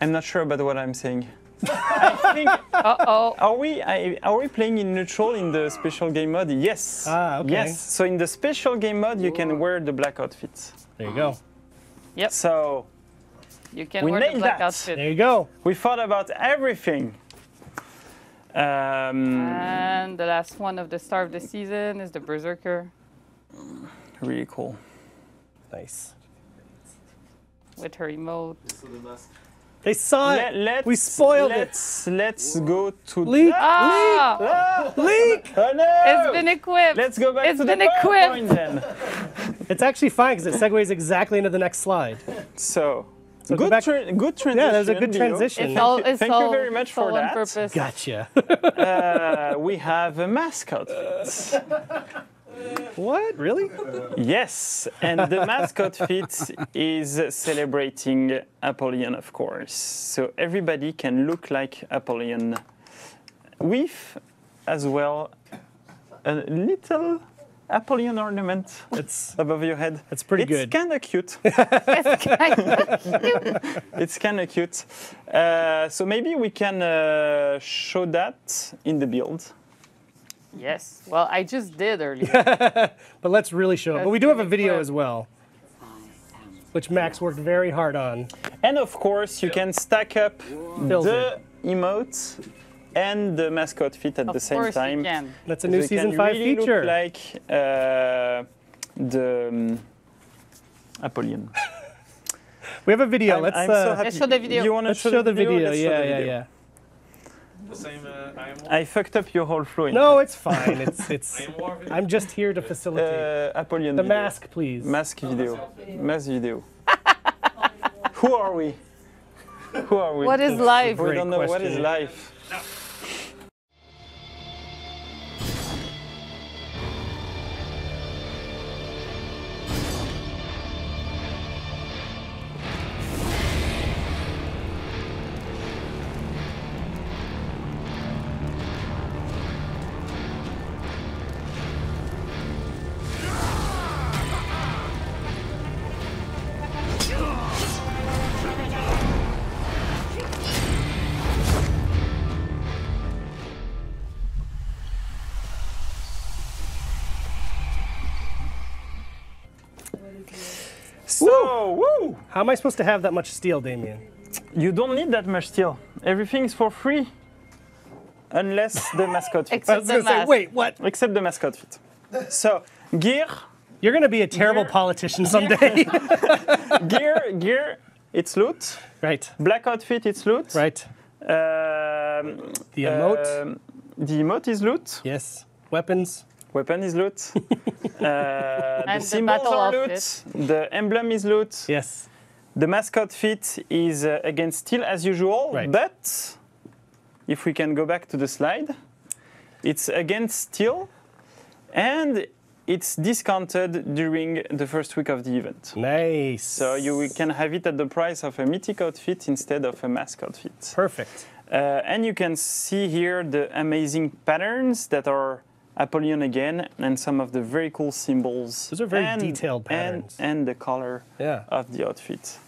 I'm not sure about what I'm saying. I think, Uh-oh. are we playing in neutral in the special game mode? Yes. Ah, okay. Yes. So in the special game mode, you can wear the black outfit. There you go. Yep. So You can We wear the nailed black that. outfit. There you go. we thought about everything. And the last one of the star of the season is the Berserker Really cool. Nice. with her emote. They saw it. Let's, We spoiled it. Let's go to Leak. Ah! Leak. Oh no! It's been equipped. Let's go back It's to the been equipped. PowerPoint then. It's actually fine because it segues exactly into the next slide. So, So go good, back- good transition. Yeah, that was a good Leo. transition. It's all, it's Thank you all, very much it's all for on that. purpose. Gotcha. We have a mascot. What? Really? Yes, and the mascot fit is celebrating Apollyon, of course. So everybody can look like Apollyon, with as well a little Apollyon ornament It's above your head. It's pretty good. It's kind of cute. It's kind of It's kind of cute. So maybe we can show that in the build. Yes. Well, I just did earlier. But let's really show it. But That's we do have a pretty video quick. as well, I am which Max worked very hard on. And of course, you can stack up Fills the emotes and the mascot fit at the Of same course time. you can. That's a So new it season can 5 really feature. Look like the Apollyon. We have a video. I'm let's so happy. Let's show the video. You want to let's show the video. Let's show Yeah, the yeah, video. yeah. The same I am I fucked up your whole flow. No, it's fine. It's. I am war video. I'm just here to facilitate. Apollyon. The video. mask, please. Mask video. Mask video. Who are we? Who are we? What is life? We Great don't know what is question. life. So, woo! How am I supposed to have that much steel, Damien? You don't need that much steel. Everything is for free. Unless the mascot fit. I Except was the gonna say, mask. wait, what? Except the mascot fit. So, gear, You're gonna be a terrible politician someday. gear, it's loot. Right. Black outfit, it's loot. Right. The emote. The emote is loot. Yes. Weapons. Weapon is loot. The And the symbols battle are outfit. loot. The emblem is loot. Yes. The mascot fit is against steel as usual. Right. But if we can go back to the slide, it's against steel and it's discounted during the first week of the event. Nice. So you can have it at the price of a mythic outfit instead of a mask outfit. Perfect. And you can see here the amazing patterns that are Apollyon again, and some of the very cool symbols. Those are very detailed patterns. And the color Yeah. of the outfit.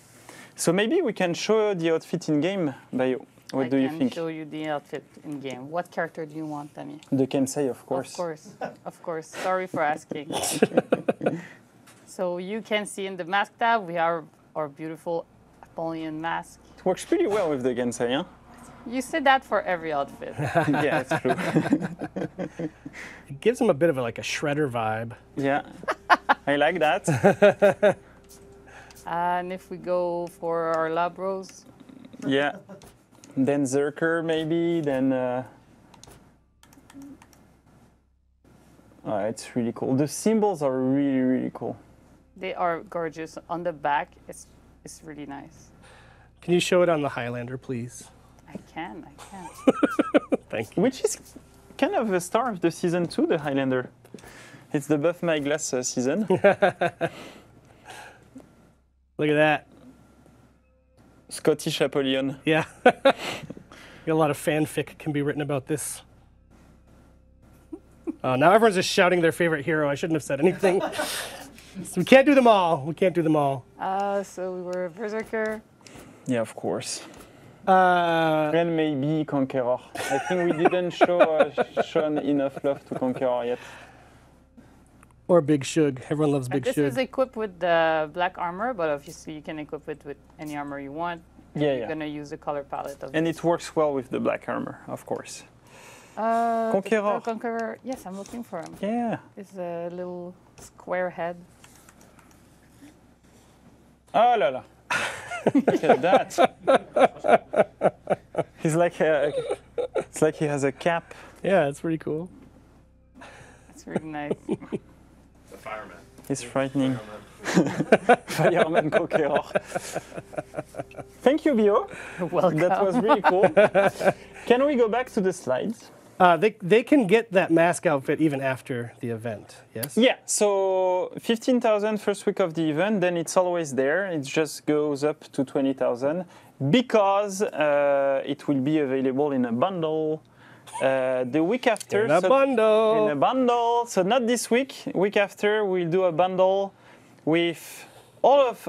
So maybe we can show the outfit in game, Bayo. What do you I can think? show you the outfit in game. What character do you want, Tammy? The Kensei, of course. Of course, of course. Sorry for asking. So you can see in the mask tab, we have our beautiful Apollyon mask. It works pretty well with the Kensei, huh? You say that for every outfit. Yeah, it's true. It gives him a bit of like a shredder vibe. Yeah, I like that. And if we go for our Labros, Yeah. Then Zerker maybe, then... Oh, it's really cool. The symbols are really, really cool. they are gorgeous. On the back, it's really nice. Can you show it on the Highlander, please? I can. Thank you. Which is kind of the star of the season 2, the Highlander. It's the Buff My Glass season. Look at that. Scottish Apollyon. Yeah. A lot of fanfic can be written about this. Now everyone's just shouting their favorite hero. I shouldn't have said anything. So we can't do them all. We can't do them all. So we were Berserker. Yeah, of course. Uh, And maybe Conqueror. I think we didn't shown enough love to Conqueror yet. or Big Shug. Everyone loves And Big this Shug. is equipped with the black armor, but obviously you can equip it with any armor you want. Yeah, You're yeah. gonna use the color palette of And this. it works well with the black armor, of course. Conqueror. Conqueror. Conqueror. Yes, I'm looking for him. Yeah. It's a little square head. Oh la la. Look at that. He's like it's like he has a cap. Yeah, it's pretty cool. It's really nice. The fireman. He's frightening. Fireman. Fireman Conqueror. Thank you, Bio. Welcome. That was really cool. Can we go back to the slides? They can get that mask outfit even after the event, yes? Yeah, so 15,000 first week of the event, then it's always there. It just goes up to 20,000 because it will be available in a bundle the week after. In a bundle. In a bundle. So not this week. Week after, we'll do a bundle with all of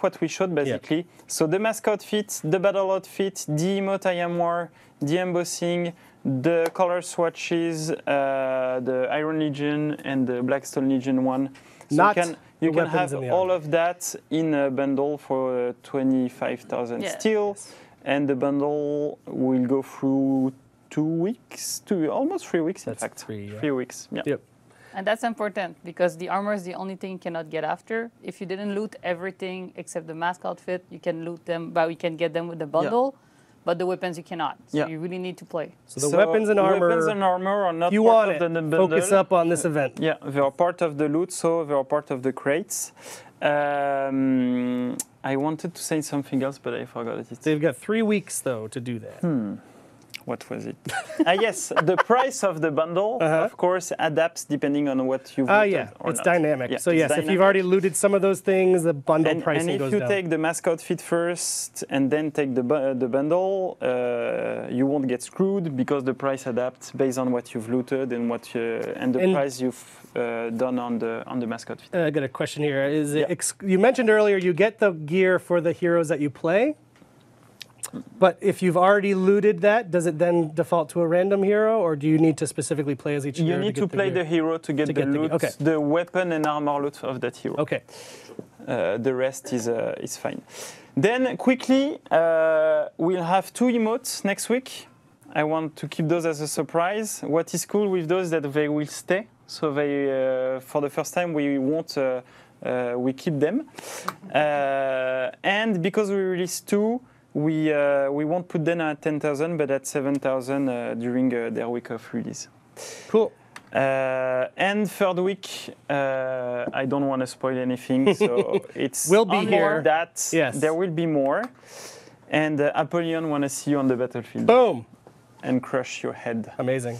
what we showed basically. Yeah. So the mask outfit, the battle outfit, the emote I Am War, the embossing, the color swatches, the Iron Legion and the Blackstone Legion one. So Not you the can weapons have and the all armor. of that in a bundle for 25,000 Yeah. still. And the bundle will go through 2 weeks, almost 3 weeks in That's fact. 3, yeah. 3 weeks, yeah. Yep. And that's important because the armor is the only thing you cannot get after. If you didn't loot everything except the mask outfit, you can loot them, but you can get them with the bundle. But the weapons you cannot. So Yeah. you really need to play. So the weapons and armor, are not if you part want of it, the bundle. focus up on this event. Yeah, they are part of the loot, so they are part of the crates. I wanted to say something else, but I forgot it. They've got 3 weeks, though, to do that. What was it? Yes, the price of the bundle, of course, adapts depending on what you've looted Yeah, or it's not. dynamic. Yeah, so it's yes, if you've dynamic. already looted some of those things, the bundle And pricing if goes you down. take the mask outfit first and then take the bundle, you won't get screwed because the price adapts based on what you've looted and and the price you've done on the mask outfit. I got a question here. Is it Yeah. you mentioned earlier you get the gear for the heroes that you play, but if you've already looted that, does it then default to a random hero, or do you need to specifically play as each You hero? need to get play gear? the hero to get the loot, okay. the weapon and armor loot of that hero. Okay. The rest is fine. Then quickly, we'll have 2 emotes next week. I want to keep those as a surprise. What is cool with those is that they will stay. So they, for the first time, we won't. We keep them. And because we released 2, we won't put them at 10,000, but at 7,000 during their week of release. Cool. And third week, I don't want to spoil anything, so it's We'll be on here. That Yes. there will be more. And Apollyon want to see you on the battlefield Boom. and crush your head. Amazing.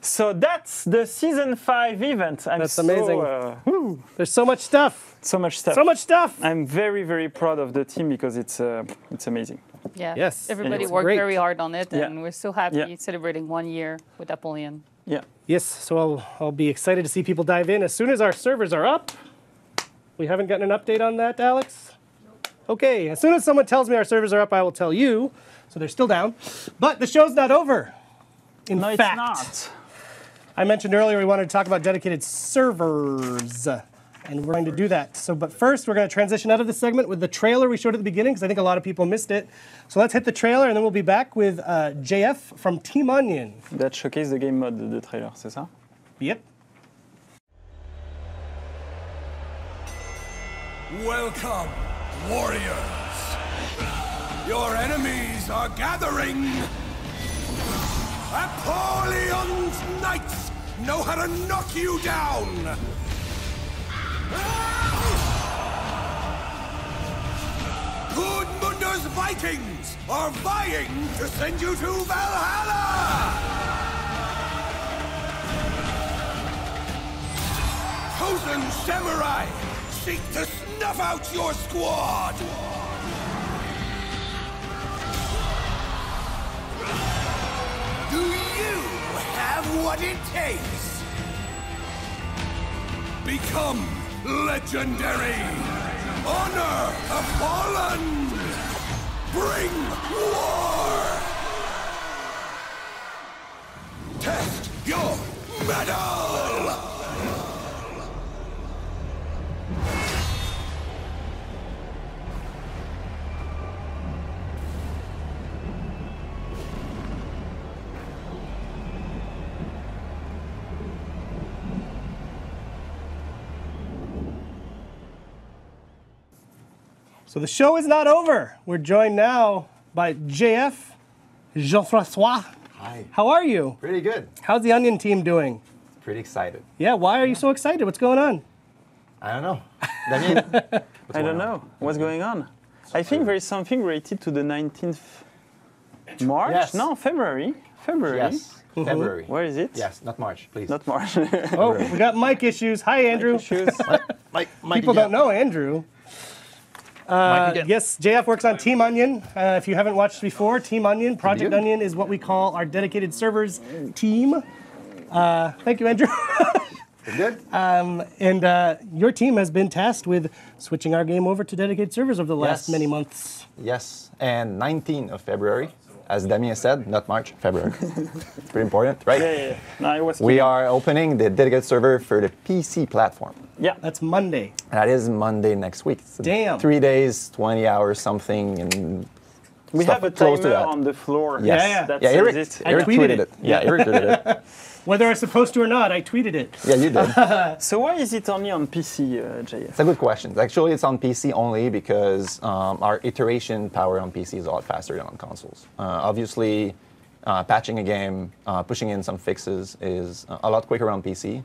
So that's the season 5 event. That's amazing. Woo, There's so much stuff. so much stuff. So much stuff. I'm very, very proud of the team because it's amazing. Yeah. Yes, and Everybody it's worked great. very hard on it, Yeah. and we're so happy Yeah. celebrating 1 year with Apollyon. Yeah. Yes, so I'll be excited to see people dive in as soon as our servers are up. We haven't gotten an update on that, Alex? Okay, as soon as someone tells me our servers are up, I will tell you. So they're still down. But the show's not over. In No, fact, it's not. I mentioned earlier we wanted to talk about dedicated servers. And we're going to do that. So, but first, we're going to transition out of this segment with the trailer we showed at the beginning, because I think a lot of people missed it. So let's hit the trailer, and then we'll be back with JF from Team Onion. That showcase the game mode de trailer, c'est ça? Yep. Welcome, warriors. Your enemies are gathering. Apollion's knights know how to knock you down. Gudmunder's Vikings are vying to send you to Valhalla! Chosen samurai seek to snuff out your squad! Do you have what it takes? Become legendary! Honor the fallen! Bring war! Test your mettle! So the show is not over. We're joined now by JF, Jean-Francois. Hi. How are you? Pretty good. How's the Onion team doing? Pretty excited. Yeah, why are you so excited? What's going on? I don't know. Damien? I don't know. What's going on? I think there is something related to the 19th March? Yes. No, February. February. Yes. February. Where is it? Yes, not March, please. Not March. Oh, we got mic issues. Hi, Andrew. Mike People don't know Andrew. Yes, JF works on Team Onion. If you haven't watched before, Team Onion, Project Onion is what we call our dedicated servers team. Thank you, Andrew. Good. And your team has been tasked with switching our game over to dedicated servers over the last many months. Yes, and 19th of February, as Damien said, not March, February. It's pretty important, right? Yeah. No, I was We kidding. are opening the dedicated server for the PC platform. Yeah. That's Monday. That is Monday next week. It's Damn. 3 days, 20 hours, something, and We stuff have a close to timer that. on the floor. Yes. Yeah. That Yeah, says Eric, it. Eric tweeted tweeted it. it. Yeah, Eric tweeted it. Whether I'm supposed to or not, I tweeted it. Yeah, you did. So why is it only on PC, JF? It's a good question. Actually, it's on PC only because our iteration power on PC is a lot faster than on consoles. Obviously, patching a game, pushing in some fixes is a lot quicker on PC.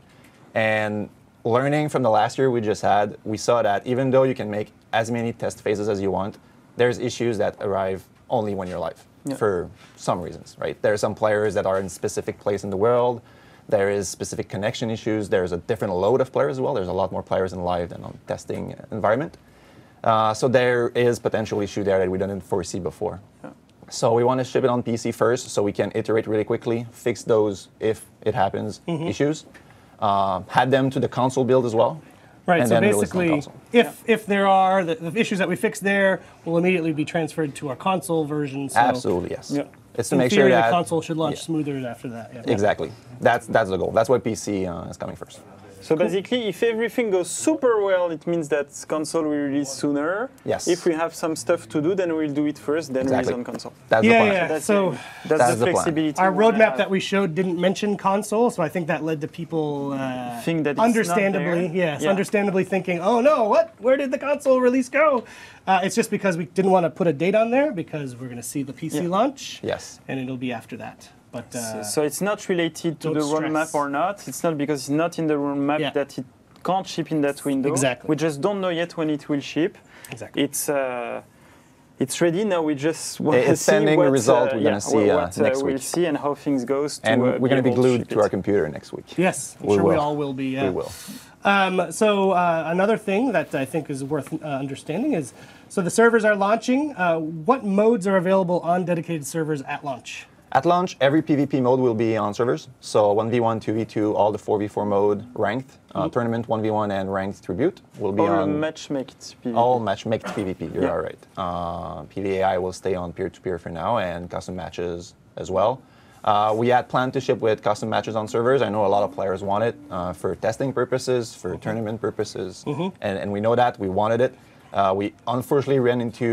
And learning from the last year we just had, we saw that even though you can make as many test phases as you want, there's issues that arrive only when you're live for some reasons, right? There are some players that are in a specific place in the world. There is specific connection issues. There's a different load of players as well. There's a lot more players in live than on testing environment. So there is potential issue there that we didn't foresee before. So we want to ship it on PC first so we can iterate really quickly, fix those, if it happens, issues. Add them to the console build as well. Right, and so then release it on basically, console. if there are the issues that we fix there, will immediately be transferred to our console version. So Absolutely, yes. Yeah. It's to in make theory, sure that the console should launch yeah. smoother after that. Yeah. Exactly. That's the goal. That's why PC is coming first. So basically, if everything goes super well, it means that console will release sooner. Yes. If we have some stuff to do, then we'll do it first, then Exactly. release on console. That's the Yeah, plan. yeah. That's So that's That's the the plan. flexibility. our we wanna roadmap have. that we showed didn't mention console, so I think that led to people Think that it's understandably, not there. yes, Yeah. understandably thinking, oh no, what? Where did the console release go? It's just because we didn't want to put a date on there because we're going to see the PC launch, Yes. and it'll be after that. But So it's not related to don't the stress. roadmap or not. It's not because it's not in the roadmap Yeah. that it can't ship in that window. Exactly. We just don't know yet when it will ship. exactly. It's ready now. We just want to It's see pending what result we're gonna see, what, next we'll week. see and how things goes. And we're going to be able glued ship to it. our computer next week. Yes, I'm We sure we will. all will be. Yeah. We will. So another thing that I think is worth understanding is, so the servers are launching. What modes are available on dedicated servers at launch? At launch, every PvP mode will be on servers. So 1v1, 2v2, all the 4v4 mode, ranked, tournament, 1v1, and ranked tribute will be All on... matchmaked PvP. All matchmaked PvP, you're all right. PvAI will stay on peer-to-peer for now, and custom matches as well. We had planned to ship with custom matches on servers. I know a lot of players want it for testing purposes, for tournament purposes, and we know that, we wanted it. We unfortunately ran into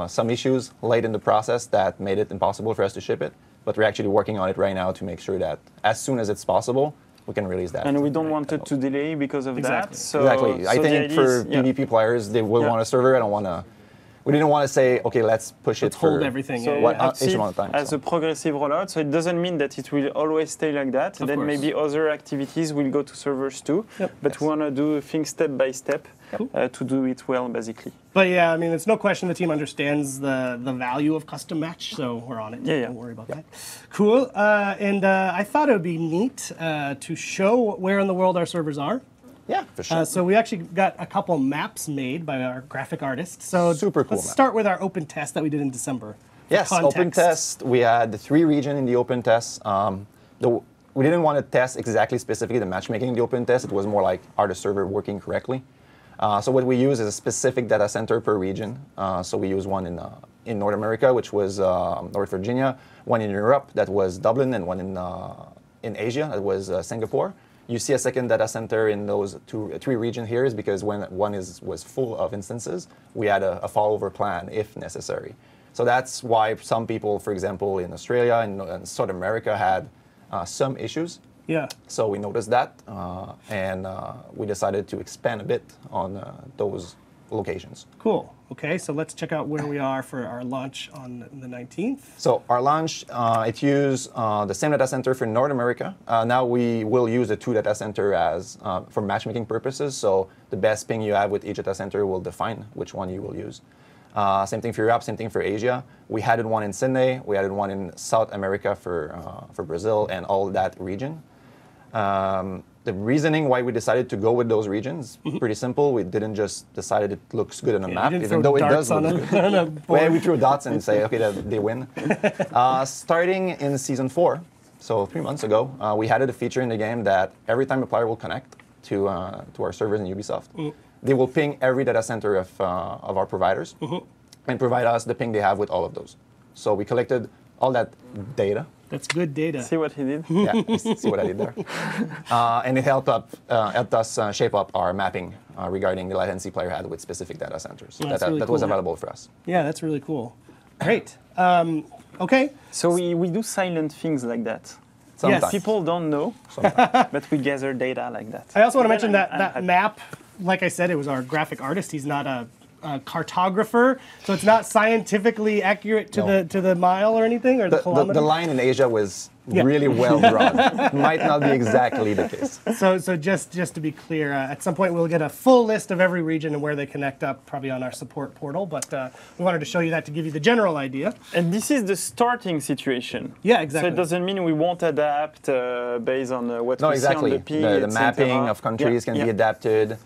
some issues late in the process that made it impossible for us to ship it, but we're actually working on it right now to make sure that as soon as it's possible, we can release that. And we don't want it to delay because of that. So, exactly. So I think for yeah. PvP players, they will want a server. I don't want to. We didn't want to say, okay, let's push it for hold everything. So what we have each amount of time. as a progressive rollout, so it doesn't mean that it will always stay like that. Of Then course. maybe other activities will go to servers too. But we want to do things step by step to do it well, basically. But yeah, I mean, it's no question the team understands the value of custom match, so we're on it. Yeah. Don't worry about that. Cool. And I thought it would be neat to show where in the world our servers are. Yeah, for sure. So we actually got a couple maps made by our graphic artist. So Super cool let's map. start with our open test that we did in December. For Yes, open context. test. We had the 3 regions in the open test. We didn't want to test exactly specifically the matchmaking in the open test. It was more like, are the server working correctly? So what we use is a specific data center per region. So we use one in North America, which was North Virginia, one in Europe, that was Dublin, and one in Asia, that was Singapore. You see a second data center in those 3 regions here is because when one was full of instances, we had a fallover plan if necessary. So that's why some people, for example, in Australia and South America had some issues. Yeah. So we noticed that, and we decided to expand a bit on those locations. Cool. Okay, so let's check out where we are for our launch on the 19th. So our launch, it used the same data center for North America. Now we will use the 2 data center as for matchmaking purposes. So the best ping you have with each data center will define which one you will use. Same thing for Europe, same thing for Asia. We added one in Sydney. We added one in South America for Brazil and all that region. The reasoning why we decided to go with those regions, pretty simple. We didn't just decide it looks good on a map, even though it does look good. Well, we threw dots and say, okay, they win. Starting in Season 4, so 3 months ago, we added a feature in the game that every time a player will connect to our servers in Ubisoft, they will ping every data center of our providers and provide us the ping they have with all of those. So we collected all that data. That's good data. See what he did? Yeah, see what I did there. And it helped us shape up our mapping regarding the latency player had with specific data centers That's that really was cool. available for us. Yeah, that's really cool. Great. Okay. So we do silent things like that. Sometimes. People don't know, but we gather data like that. I also want to mention that map, like I said, it was our graphic artist. He's not a cartographer, so it's not scientifically accurate to the mile or anything, or the kilometer. The line in Asia was really well drawn. Might not be exactly the case. So just to be clear, at some point we'll get a full list of every region and where they connect up, probably on our support portal, but we wanted to show you that to give you the general idea. And this is the starting situation. Yeah, exactly. So it doesn't mean we won't adapt based on what we see on the ping, The mapping of countries can be adapted.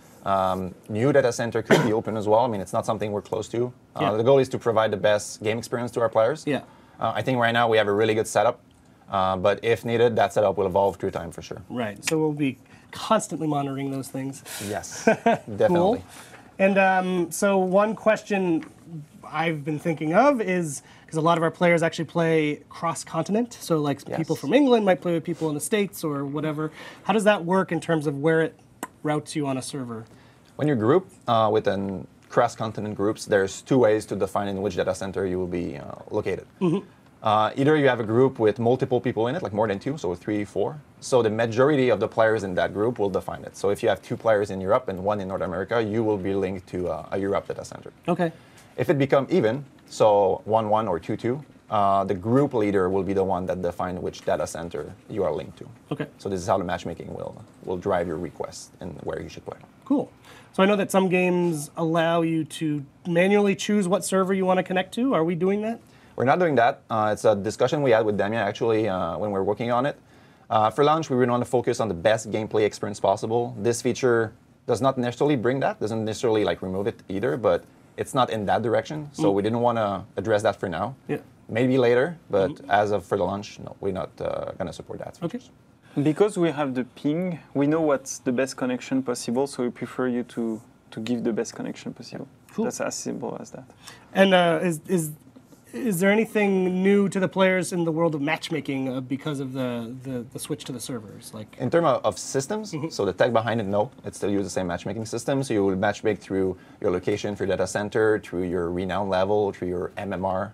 New data center could be open as well. I mean, it's not something we're close to. The goal is to provide the best game experience to our players. Yeah. I think right now we have a really good setup, but if needed, that setup will evolve through time for sure. Right. So we'll be constantly monitoring those things. Yes, definitely. Cool. And so one question I've been thinking of is, because a lot of our players actually play cross-continent, so like people from England might play with people in the States or whatever. How does that work in terms of where it routes you on a server? When you group within cross-continent groups, there's 2 ways to define in which data center you will be located. Either you have a group with multiple people in it, like more than 2, so 3, 4. So the majority of the players in that group will define it. So if you have 2 players in Europe and 1 in North America, you will be linked to a Europe data center. Okay. If it becomes even, so 1-1 or 2-2, the group leader will be the one that defines which data center you are linked to. Okay. So this is how the matchmaking will drive your request and where you should play. Cool. So I know that some games allow you to manually choose what server you want to connect to. Are we doing that? We're not doing that. It's a discussion we had with Damien actually when we were working on it. For launch, we really want to focus on the best gameplay experience possible. This feature does not necessarily bring that, doesn't necessarily like remove it either, but it's not in that direction. So we didn't want to address that for now. Yeah. maybe later, but as of for the launch, no, we're not going to support that. Okay. Because we have the ping, we know what's the best connection possible, so we prefer you to give the best connection possible. Cool. That's as simple as that. And is there anything new to the players in the world of matchmaking because of the switch to the servers? Like In terms of systems, so the tech behind it, no, it still uses the same matchmaking system. So you will matchmake through your location, through your data center, through your renown level, through your MMR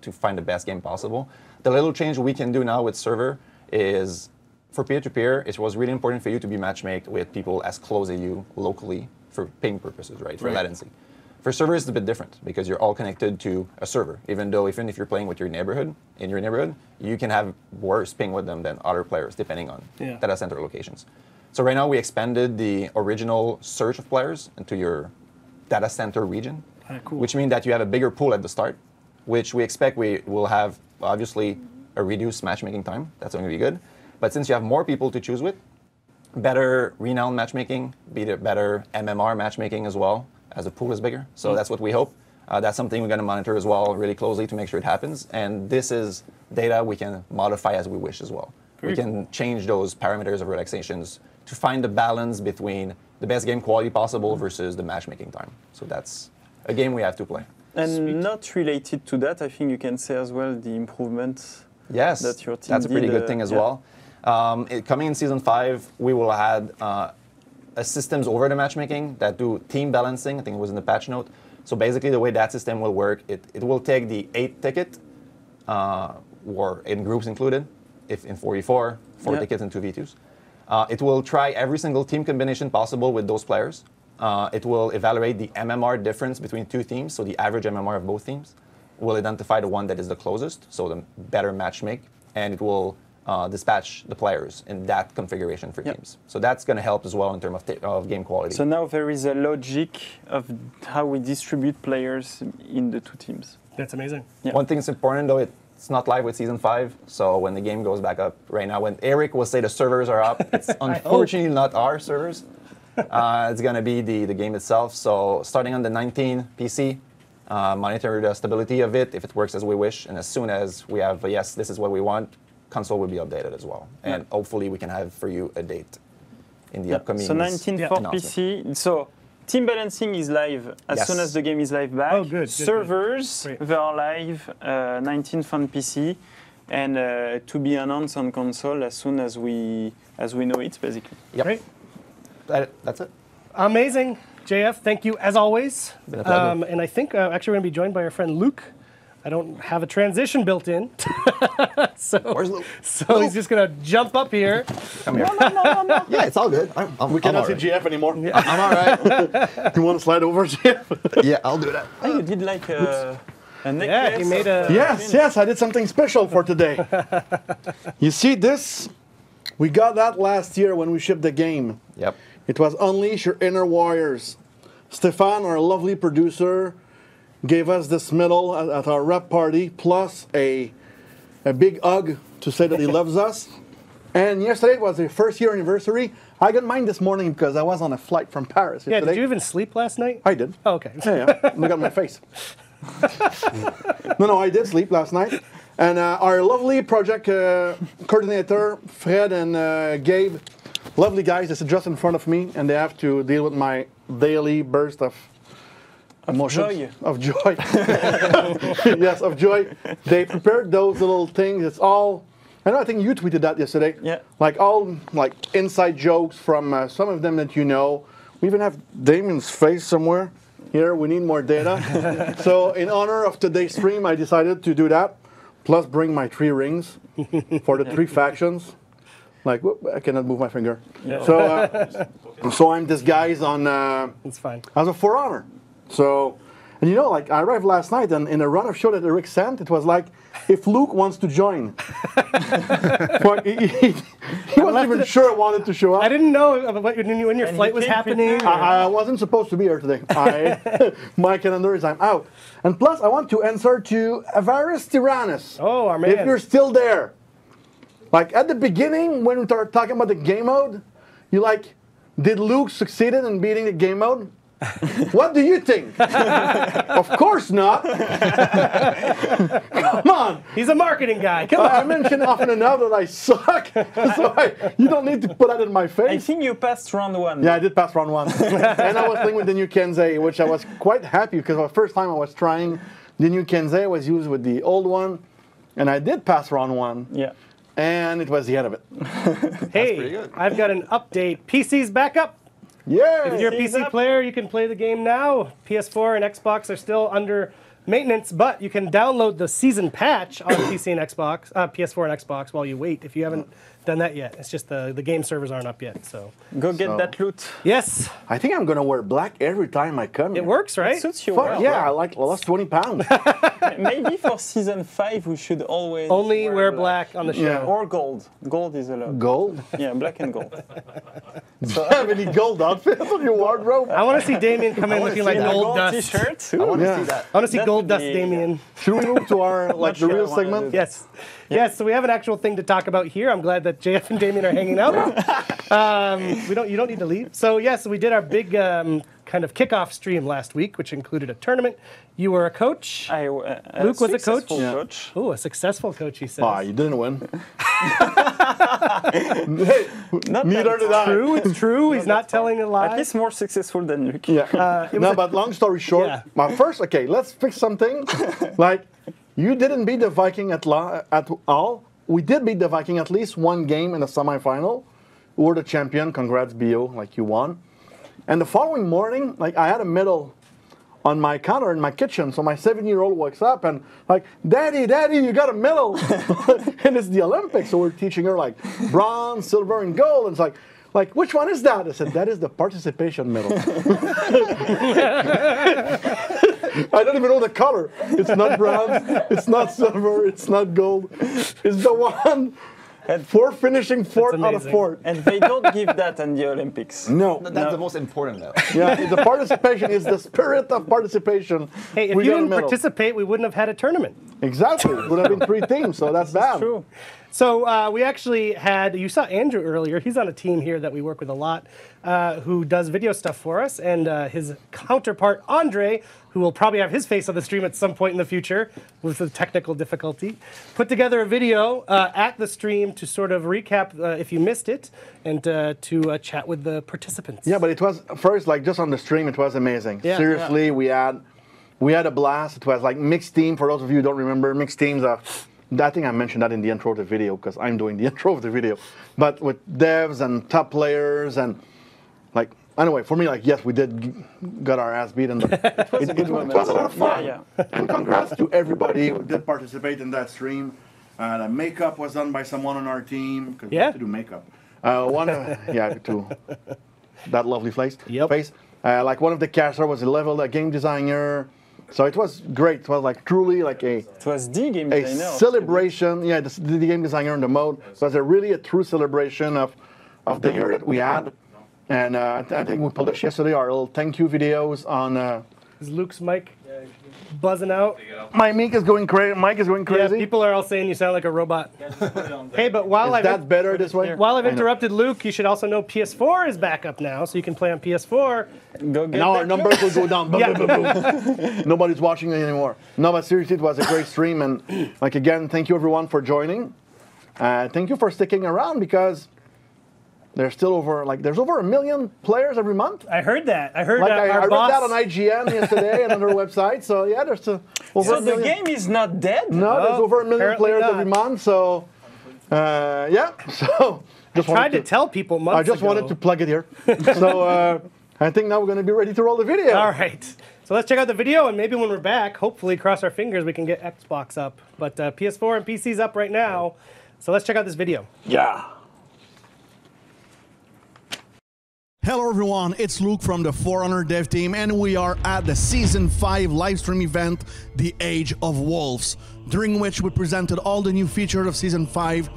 to find the best game possible. The little change we can do now with server is for peer-to-peer, it was really important for you to be matchmaked with people as close as you locally for ping purposes, right? For latency. For servers, it's a bit different because you're all connected to a server. Even if you're playing with your neighborhood, in your neighborhood, you can have worse ping with them than other players, depending on data center locations. So right now, we expanded the original search of players into your data center region, cool. which means that you have a bigger pool at the start, which we expect we will have, obviously, a reduced matchmaking time. That's going to be good. But since you have more people to choose with, better renown matchmaking, better MMR matchmaking as well, as the pool is bigger. So that's what we hope. That's something we're going to monitor as well really closely to make sure it happens. And this is data we can modify as we wish as well. We can change those parameters of relaxations to find the balance between the best game quality possible versus the matchmaking time. So that's a game we have to play. And not related to that, I think you can say as well the improvements that your team that's a pretty did, good thing as well. Coming in Season 5, we will add systems over the matchmaking that do team balancing. I think it was in the patch note. So basically the way that system will work, it will take the 8 ticket, or in groups included, if in 4v4, 4 tickets and 2v2s. It will try every single team combination possible with those players. It will evaluate the MMR difference between two teams, so the average MMR of both teams. Will identify the one that is the closest, so the better matchmake, and it will dispatch the players in that configuration for teams. So that's going to help as well in terms of game quality. So now there is a logic of how we distribute players in the two teams. That's amazing. Yeah. One thing that's important though, it's not live with Season 5, so when the game goes back up right now, when Eric will say the servers are up, it's unfortunately not our servers. It's going to be the game itself. So starting on the 19 PC, monitor the stability of it, if it works as we wish, and as soon as we have, yes, this is what we want, console will be updated as well. And hopefully we can have for you a date in the upcoming So 19 for PC. So team balancing is live as soon as the game is live back. Oh, good. Servers, they are live, 19th on PC, and to be announced on console as soon as we know it, basically. Yep. Great. That's it. Amazing. JF, thank you as always. Been a pleasure. And I think actually we're going to be joined by our friend Luke. I don't have a transition built in. Where's Luke? So he's just going to jump up here. Come here. No. Yeah, it's all good. We cannot see GF anymore. I'm all right. You want to slide over, GF? Yeah, I'll do that. Oh, you did like a necklace? Yeah, he made a... Yes, I did something special for today. You see this? We got that last year when we shipped the game. Yep. It was Unleash Your Inner Warriors. Stefan, our lovely producer, gave us this medal at our rep party, plus a big hug to say that he loves us. And yesterday was the first year anniversary. I got mine this morning because I was on a flight from Paris yesterday. Yeah, did you even sleep last night? I did. Oh, okay. Yeah. Look at my face. No, I did sleep last night. And our lovely project coordinator, Fred and Gabe, lovely guys, they sit just in front of me, and they have to deal with my daily burst of emotions. Joy. Of joy. Yes, of joy. They prepared those little things. It's all, I think you tweeted that yesterday. Yeah. Like all inside jokes from some of them that you know. We even have Damien's face somewhere. Here, we need more data. So in honor of today's stream, I decided to do that. Plus bring my 3 rings for the 3 factions. Like, whoop, I cannot move my finger. Yeah. So I'm disguised on It's fine. as a For Honor. So, and you know, like I arrived last night, and in a run of show that Eric sent, it was like, if Luke wants to join. But he wasn't even sure I wanted to show up. I didn't know when your flight was happening. I wasn't supposed to be here today. My calendar is I'm out. And plus, I want to answer to Avaris Tyrannus. Oh, our man. If you're still there. Like, at the beginning, when we started talking about the game mode, you like, did Luke succeed in beating the game mode? What do you think? Of course not. Come on. He's a marketing guy. Come on. I mentioned often enough that I suck, so you don't need to put that in my I face. think you passed round 1. Yeah, I did pass round 1. And I was playing with the new Kensei, which I was quite happy because the first time I was trying the new Kensei, I was used with the old one, and I did pass round 1. Yeah. And it was the end of it. Hey, I've got an update. PC's back up. Yeah. If you're a PC player, you can play the game now. PS4 and Xbox are still under maintenance, but you can download the season patch on PC and Xbox, PS4 and Xbox while you wait. If you haven't done that yet, it's just the game servers aren't up yet. So Go get that loot. yes, I think I'm going to wear black every time I come it here. works, right? Suits you Fuck, well. yeah, I lost 20 pounds. Maybe for season 5 we should always Only wear black on the show. Yeah. or gold. Gold is allowed. Gold? Yeah, black and gold. Do you have any gold outfits on your wardrobe? I want to see Damien come in looking like see that. gold Gold dust. T-shirt. I want to Yeah. see that. I want to see That gold would dust be- Damien. Should we move to our like the sure I real wanna segment? do Yes. Yes, so we have an actual thing to talk about here. I'm glad that JF and Damien are hanging out. You don't need to leave. So yes, we did our big kind of kickoff stream last week, which included a tournament. You were a coach. Luke was a coach? Yeah. Oh, a successful coach, he says. Ah, you didn't win. Hey, neither did I. True, it's true. He's not telling a lie. At least more successful than Luke. Yeah. No, but long story short, Yeah. my first, okay, let's fix something. Like, you didn't beat the Viking at all. We did beat the Viking at least one game in the semifinal. We were the champion. Congrats, BO. Like, you won. And the following morning, like, I had a medal on my counter in my kitchen. So my 7-year-old wakes up and like, Daddy, you got a medal. And it's the Olympics. So we're teaching her like bronze, silver, and gold. And it's like, which one is that? I said, that is the participation medal. I don't even know the color. It's not bronze, it's not silver, it's not gold. It's the one for finishing fourth out of amazing. 4. And they don't give that in the Olympics. No. That's the most important, though. Yeah, the participation is the spirit of participation. Hey, if We you got a didn't medal. participate, we wouldn't have had a tournament. Exactly. It would have been 3 teams, so that's bad. True. So we actually had, you saw Andrew earlier, he's on a team here that we work with a lot, who does video stuff for us, and his counterpart, Andre, who will probably have his face on the stream at some point in the future with the technical difficulty, put together a video at the stream to sort of recap if you missed it, and to chat with the participants. Yeah, but it was first like just on the stream. It was amazing. Yeah. Seriously, we had a blast. It was like mixed team. For those of you who don't remember, mixed teams are. I think I mentioned that in the intro of the video because I'm doing the intro of the video. But with devs and top players and like anyway, for me, like yes, we got our ass beat, and it was a lot of fun. Yeah. And congrats to everybody who did participate in that stream. The makeup was done by someone on our team because we Yeah. have to do makeup. To that lovely face. Yep. Face. Like one of the casters was a game designer. So it was great. It was like truly like a It was the game a designer. celebration. Yeah, the game designer in the mode. So it was a true celebration of the year that we had. And I think we published yesterday our little thank you videos on. Is Luke's mic buzzing out? My mic is going crazy. Mike is going Yeah, crazy. people are all saying you sound like a robot. Hey, but while Is that better this way? While I've I know. interrupted Luke, you should also know PS4 is back up now, so you can play on PS4. Go get Now our that numbers will go down. Boom, Yeah. boom, boom, boom. Nobody's watching it anymore. No, but seriously, it was a great stream. And like again, thank you everyone for joining. Thank you for sticking around because there's over 1 million players every month. I heard that. I heard Like I our read boss. that on IGN yesterday and on their website. So yeah, there's over So a the million. game is not dead? No, there's over 1 million apparently players not. every month. So yeah, so just Tried wanted to tell people months I just ago. wanted to plug it here. So I think now we're going to be ready to roll the video. All right. So let's check out the video, and maybe when we're back, hopefully, cross our fingers, we can get Xbox up. But PS4 and PC's up right now. So let's check out this video. Yeah. Hello everyone, it's Luke from the Forerunner dev team, and we are at the Season 5 livestream event, The Age of Wolves, during which we presented all the new features of Season 5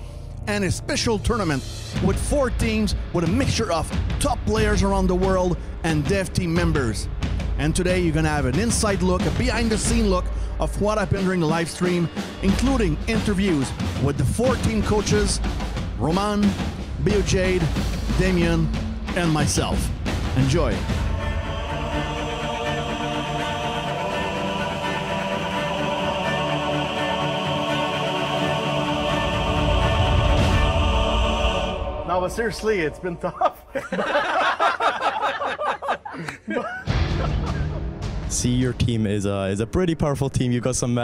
and a special tournament with 4 teams with a mixture of top players around the world and dev team members. And today you're gonna have an inside look, a behind the scene look of what happened during the live stream, including interviews with the 4 team coaches, Roman, BioJade, Damien, and myself. Enjoy. but seriously, it's been tough. See, your team is a pretty powerful team. You've got some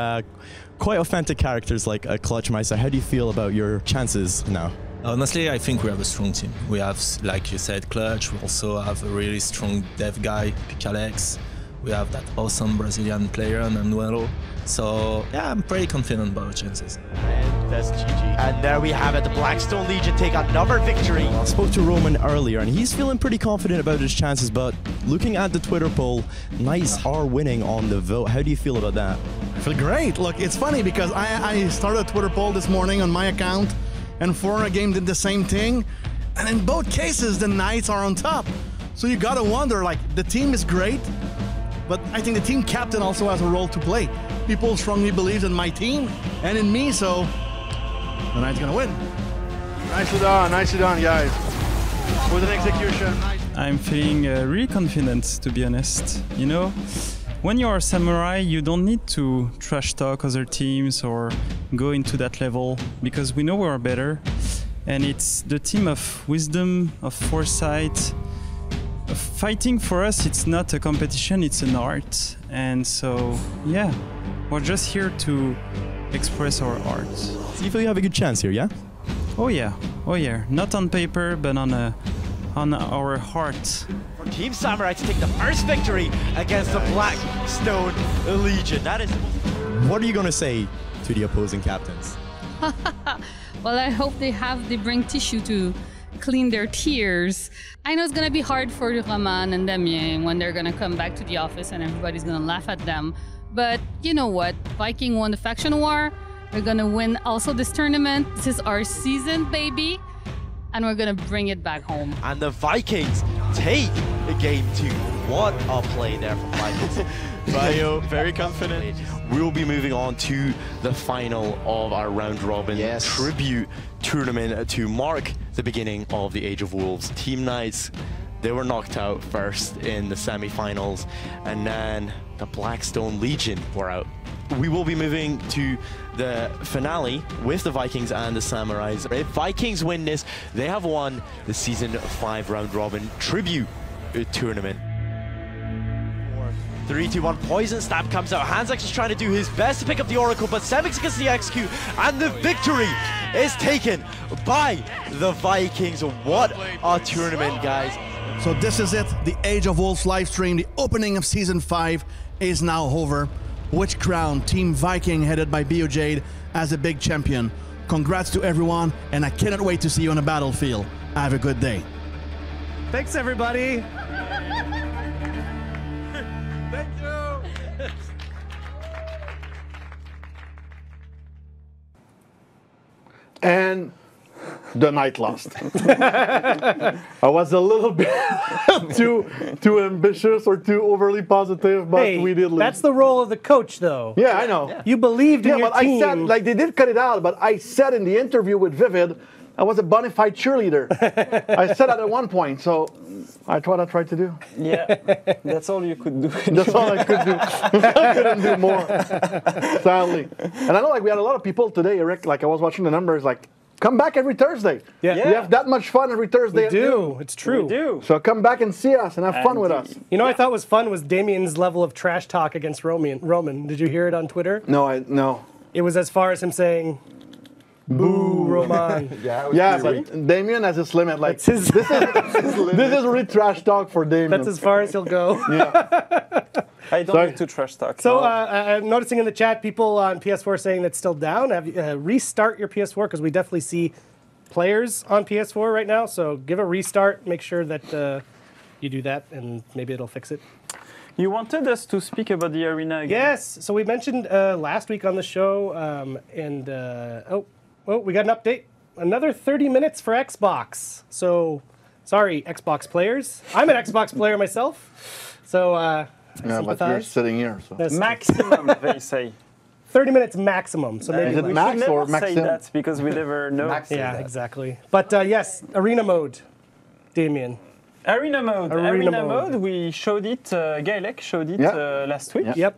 quite authentic characters like Clutchmeister. How do you feel about your chances now? Honestly, I think we have a strong team. We have, like you said, Clutch. We also have a really strong dev guy, Picalex. We have that awesome Brazilian player, Manuelo. So, yeah, I'm pretty confident about our chances. And that's GG. And there we have it. The Blackstone Legion take another victory. I spoke to Roman earlier, and he's feeling pretty confident about his chances, but looking at the Twitter poll, Knights are winning on the vote. How do you feel about that? I feel great. Look, it's funny because I started a Twitter poll this morning on my account, and Forerunner Game did the same thing. And in both cases, the Knights are on top. So you gotta wonder, like, the team is great, but I think the team captain also has a role to play. People strongly believe in my team and in me, so the Knights gonna win. Nicely done, guys. With an execution. I'm feeling really confident, to be honest. You know, when you are a samurai, you don't need to trash talk other teams or go into that level, because we know we are better. And it's the team of wisdom, of foresight. Fighting for us, it's not a competition, it's an art. And so, yeah, we're just here to express our art. So you feel you have a good chance here, yeah? Oh yeah. Not on paper, but on our heart. For Team Samurai to take the first victory against the Blackstone Legion. That is. What are you gonna say to the opposing captains? Well, I hope they bring tissue to clean their tears. I know it's gonna be hard for Roman and Damien when they're gonna come back to the office and everybody's gonna laugh at them. But you know what? Viking won the faction war. We're gonna win also this tournament. This is our season, baby. And we're gonna bring it back home. And the Vikings take game 2. What a play there from Vikings. Bio, very confident. We will be moving on to the final of our round robin tribute tournament to mark the beginning of the Age of Wolves. Team Knights, they were knocked out first in the semi-finals, and then the Blackstone Legion were out. We will be moving to the finale with the Vikings and the Samurais. If Vikings win this, they have won the Season 5 round robin tribute tournament. 3, 2, 1, Poison Stab comes out. Hansax is trying to do his best to pick up the Oracle, but Semix gets the execute, and the victory is taken by the Vikings. What a tournament, guys. So this is it, the Age of Wolves live stream. The opening of Season 5 is now over, which crowned Team Viking, headed by BioJade, as a big champion. Congrats to everyone, and I cannot wait to see you on the battlefield. Have a good day. Thanks, everybody. Thank you. And the Knight lost. I was a little bit too ambitious or too overly positive, but we did lose. That's the role of the coach, though. Yeah, I know. You believed in your but team. I said, like, they did cut it out, but I said in the interview with Vivid, I was a bona fide cheerleader. I said that at one point, so I tried to do. Yeah, that's all you could do. That's all I could do. I couldn't do more, sadly. And I know, like, we had a lot of people today, Eric, like, I was watching the numbers, like, come back every Thursday. Yeah. We have that much fun every Thursday. We do. It's true. We do. So come back and see us and have fun with us. You know what I thought was fun was Damien's level of trash talk against Roman. Did you hear it on Twitter? No. It was as far as him saying, "Boo, Roman." Yeah, but Damien has his limit. Like this is really trash talk for Damien. That's as far as he'll go. Yeah. I don't need to trash talk. So I'm noticing in the chat people on PS4 saying that's still down. Have you, restart your PS4 because we definitely see players on PS4 right now. So give a restart. Make sure that you do that, and maybe it'll fix it. You wanted us to speak about the arena again. Yes. So we mentioned last week on the show, we got an update. Another 30 minutes for Xbox. So, sorry, Xbox players. I'm an Xbox player myself. So, yeah, but you're sitting here. So. That's maximum, they say. 30 minutes maximum. So maybe is it max or say maximum? That because we never know. Yeah, exactly. But yes, arena mode, Damien. Arena mode. Arena mode. We showed it. Gaelec showed it last week. Yep.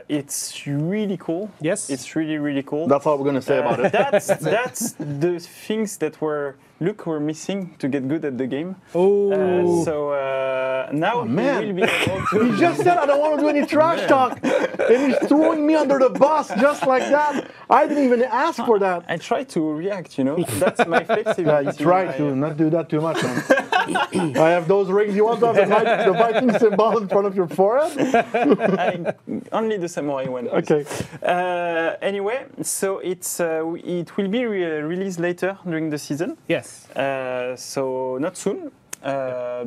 It's really cool. Yes. It's really cool. That's all we're gonna say about it. That's the things that were missing to get good at the game. Oh. Now he will be able to. He just said I don't want to do any trash talk, and he's throwing me under the bus just like that. I didn't even ask for that. I try to react, you know. That's my flexibility. Yeah, you try to not do that too much. Man. I have those rings. You want to have the Viking symbol in front of your forehead? Only the samurai one. Okay. Anyway, so it will be released later during the season. Yes. So not soon.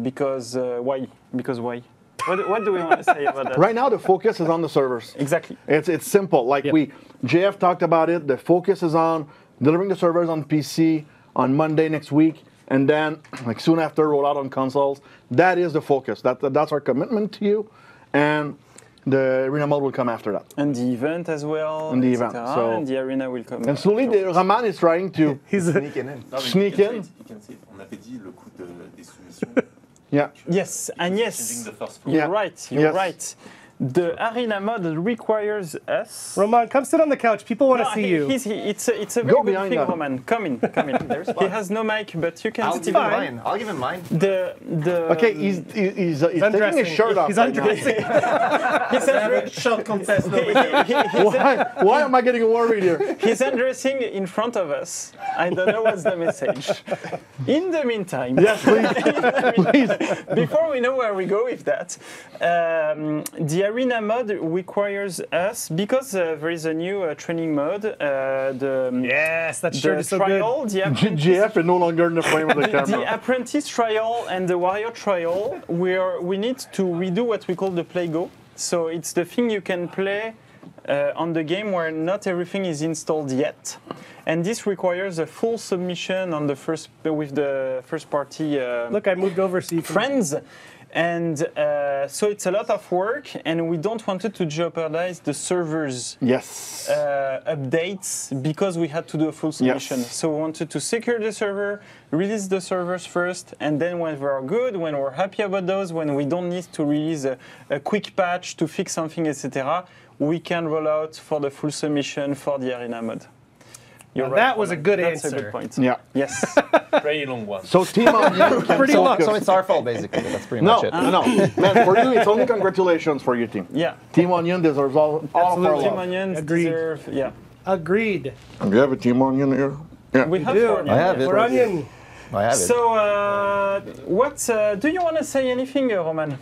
Because why? Because why? What do we want to say about that? Right now, the focus is on the servers. Exactly. It's simple. Like JF talked about it. The focus is on delivering the servers on PC on Monday next week, and then like soon after roll out on consoles. That is the focus. That's our commitment to you, and the arena mode will come after that. And the event as well. And the event. So and the arena will come. And slowly, Roman is trying to sneaking in. Sneak in. You can see it. On avait dit le coup des soumissions. Yeah. Yes, and yes. The first floor. You're right. You're right. The arena mode requires us. Roman, come sit on the couch. People want to see you. It's a very good thing, Roman. Come in. He has no mic, but you can still. I'll give him mine. Okay, he's taking his shirt off. He's undressing. He's undressing. Short contest. Why am I getting worried here? He's undressing in front of us. I don't know what's the message. In the meantime, yes, please. Before we know where we go with that, the arena mode requires us, because there is a new training mode. Yes, that shirt is so trial, good. GF is no longer in the frame of the camera. The apprentice trial and the warrior trial, we need to redo what we call the play go. So it's the thing you can play on the game where not everything is installed yet. And this requires a full submission on with the first party. Look, I moved over so you can... friends. And so it's a lot of work, and we don't want it to jeopardize the servers' updates because we had to do a full submission. Yes. So we wanted to secure the server, release the servers first, and then when we are good, when we're happy about those, when we don't need to release a quick patch to fix something, etc., we can roll out for the full submission for the arena mode. Right, that was a good That's answer. a good point. Yeah. Yes. Very long one. So team on you can Pretty long. So it's our fault, basically. That's pretty much it. No. Man, for you, it's only congratulations for your team. Yeah. Team Onion deserves all of our Team love. Onions Agreed. deserve, yeah. Agreed. Do you have a Team Onion here? Yeah. We have do. four I have it. We're onion. I have it. So, do you want to say anything, Roman?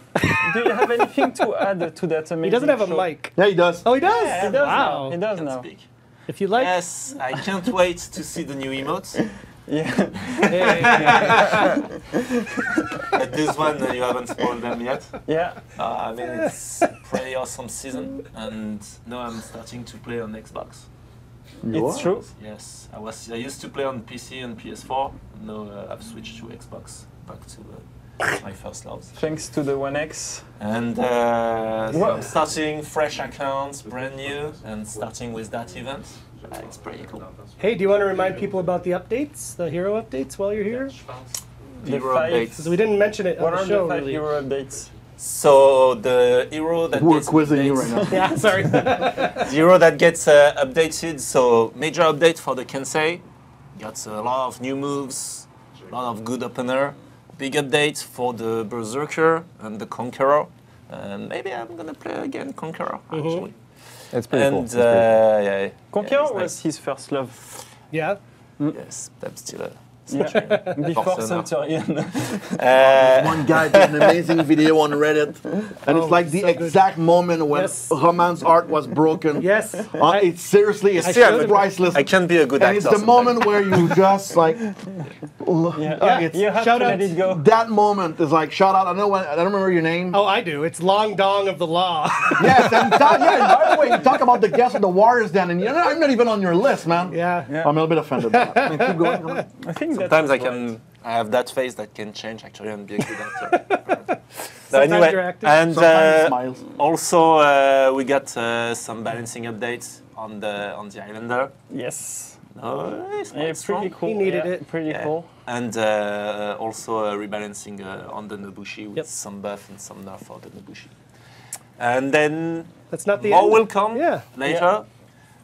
Do you have anything to add to that amazing He doesn't have a show? mic. Yeah, he does. Oh, he does? Yeah, he does Wow. now. He does now. Speak. If you like. Yes, I can't wait to see the new emotes. Yeah. But this one, you haven't spoiled them yet. Yeah. I mean, it's a pretty awesome season, and now I'm starting to play on Xbox. It's true. Yes, I used to play on PC and PS4. Now I've switched to Xbox, back to my first love. Thanks to the One X. And so I'm starting fresh accounts, brand new, and starting with that event. It's pretty cool. Hey, do you want to remind people about the updates, the hero updates while you're here? The Hero 5. updates. Because we didn't mention it on What the are show, the 5 really. hero updates? So the hero that We're gets quizzing you updates- right now. Yeah, sorry. The hero that gets updated, so major update for the Kensei. Got a lot of new moves, a lot of good opener. Big update for the Berserker and the Conqueror. And maybe I'm gonna play again Conqueror, actually. It's pretty cool. And It's pretty yeah, Conqueror it's was nice. his first love. Yeah. Yes, that's still a Yeah. Before Forcément. Centurion. One guy did an amazing video on Reddit, and it's like the so good. exact moment when Yes. Roman's art was broken. Yes. It's seriously, it's showed him. priceless. I can be a good And actor. it's the moment where you just like, it's, You have Shout to out. let it go. that moment is like shout out. I don't remember your name. Oh, I do. It's Long Dong of the Law. Yes, and by the way, you talk about the guest of the Warriors then, and I'm not even on your list, man. Yeah. Yeah. I'm a little bit offended by that. I mean, keep going. I think Sometimes that's I have that face that can change actually and be a good actor. So Sometimes anyway, you're acting. and Sometimes he smiles. also we got some balancing updates on the Islander. Yes. No, it's quite Pretty strong. cool. He needed yeah, it. Pretty cool. And also rebalancing on the Nobushi with some buff and some nerf for the Nobushi. And then That's not the more end. will come Yeah. later.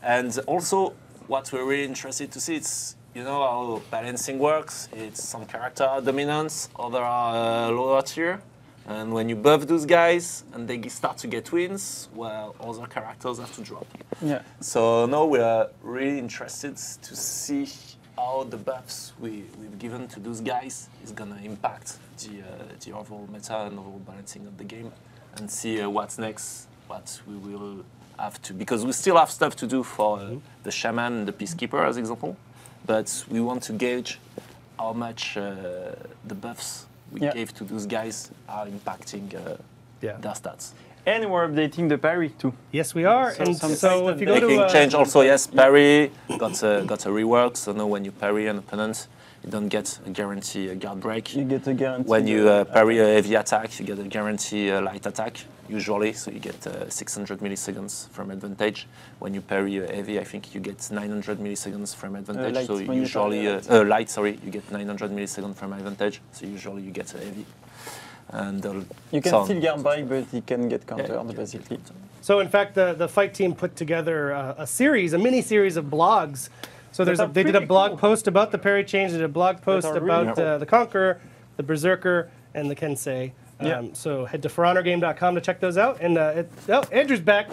And also, what we're really interested to see is, you know how balancing works. It's some character are dominant, other are lower tier. And when you buff those guys and they start to get wins, well, other characters have to drop. Yeah. So now we are really interested to see how the buffs we've given to those guys is going to impact the overall meta and overall balancing of the game, and see what's next, what we will have to, because we still have stuff to do for the shaman and the peacekeeper as example, but we want to gauge how much the buffs we gave to those guys are impacting their stats. And we're updating the parry too. Yes, we are. So and some so if you go Making to change also, yes, parry got a rework, so now when you parry an opponent, you don't get a guarantee a guard break. You get a guarantee. When you parry a heavy attack, you get a guarantee a light attack, usually, so you get 600 milliseconds from advantage. When you parry a heavy, I think you get 900 milliseconds from advantage, light, so when you usually, parry light, sorry, you get 900 milliseconds from advantage, so usually you get a heavy. And you can so still guard break, but he can get countered basically. So in fact, the fight team put together a mini series of blogs. So they did a blog post about the parry change, they did a blog post about the Conqueror, the Berserker, and the Kensei. So head to forhonorgame.com to check those out. And Andrew's back.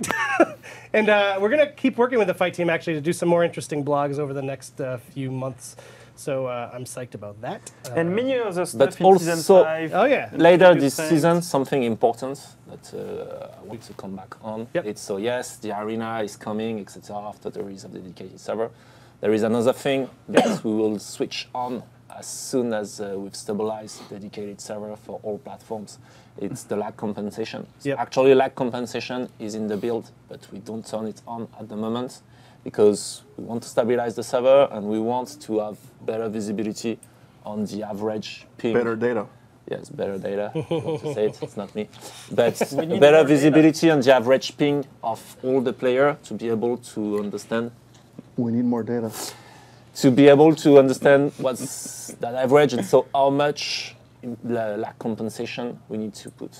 And we're going to keep working with the fight team actually to do some more interesting blogs over the next few months. So I'm psyched about that. And many other stuff but in also, season 5. Oh yeah. Later this season, something important that I want to come back on. It's so yes, the arena is coming, etc. After the release of the dedicated server. There is another thing that we will switch on as soon as we've stabilized the dedicated server for all platforms. It's the lag compensation. So actually, lag compensation is in the build, but we don't turn it on at the moment, because we want to stabilize the server and we want to have better visibility on the average ping. Better data. Yes, better data. I want to say it, it's not me. But better visibility on the average ping of all the players to be able to understand. We need more data. To be able to understand what's that average, and so how much lag compensation we need to put.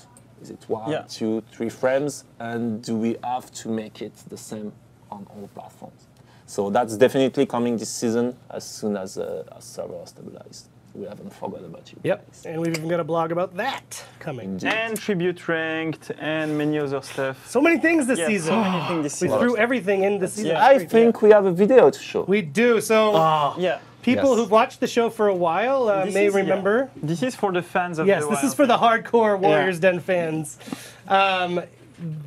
Is it 1, 2, 3 frames? And do we have to make it the same on all platforms? So that's definitely coming this season as soon as server is stabilized. We haven't forgot about you. Yep, and we've even got a blog about that coming. Indeed. And Tribute Ranked and many other stuff. So many things this season. So many things this we season. threw everything in this season. I think we have a video to show. We do. So people who've watched the show for a while may remember. This is for the fans of Yes, the this Wild. is for the hardcore Warriors Den fans.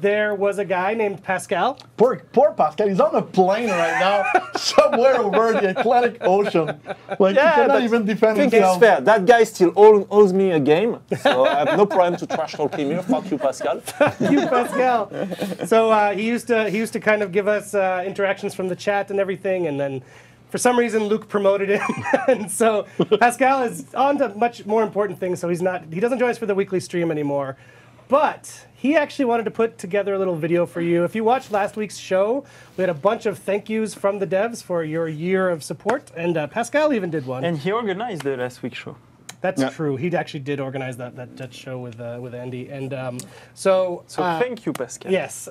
There was a guy named Pascal. Poor Pascal, he's on a plane right now, somewhere over the Atlantic Ocean. Like, he cannot even defend I think himself. it's fair. That guy still owes me a game, so I have no problem to trash talk him here. Fuck you, Pascal. Fuck you, Pascal. So he used to kind of give us interactions from the chat and everything, and then for some reason Luke promoted him, and so Pascal is on to much more important things. So he doesn't join us for the weekly stream anymore, but he actually wanted to put together a little video for you. If you watched last week's show, we had a bunch of thank yous from the devs for your year of support, and Pascal even did one. And he organized the last week's show. That's true. He actually did organize that show with Andy, and so thank you, Pascal. Yes.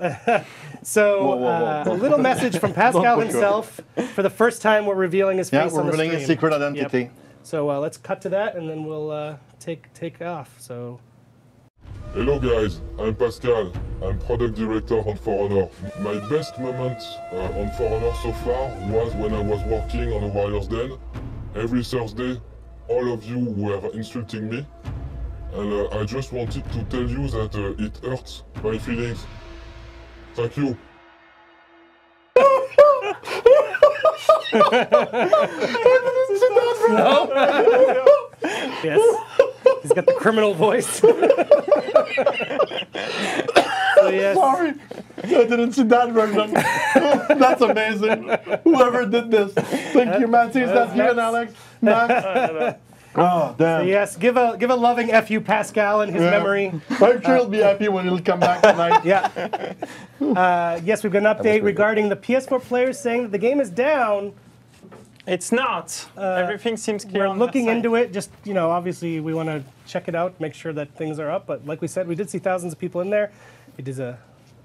So a little message from Pascal himself. For the first time, we're revealing his face we're on the revealing stream. his secret identity. Yep. So let's cut to that, and then we'll take off. So. Hello guys, I'm Pascal. I'm product director on For Honor. My best moment on For Honor so far was when I was working on a Warriors Den. Every Thursday, all of you were insulting me, and I just wanted to tell you that it hurts my feelings. Thank you. Yes. He's got the criminal voice. So, yes. Sorry, I didn't see that version. That's amazing. Whoever did this. Thank you, Matthew. That's you and Alex. Max. Oh, damn. So yes, give a loving FU Pascal in his memory. I'm sure he'll be happy when he'll come back tonight. Yes, we've got an update regarding the PS4 players saying that the game is down It's not. Everything seems clear. We're looking into it. Just, obviously we want to check it out, make sure that things are up. But like we said, we did see thousands of people in there. It is a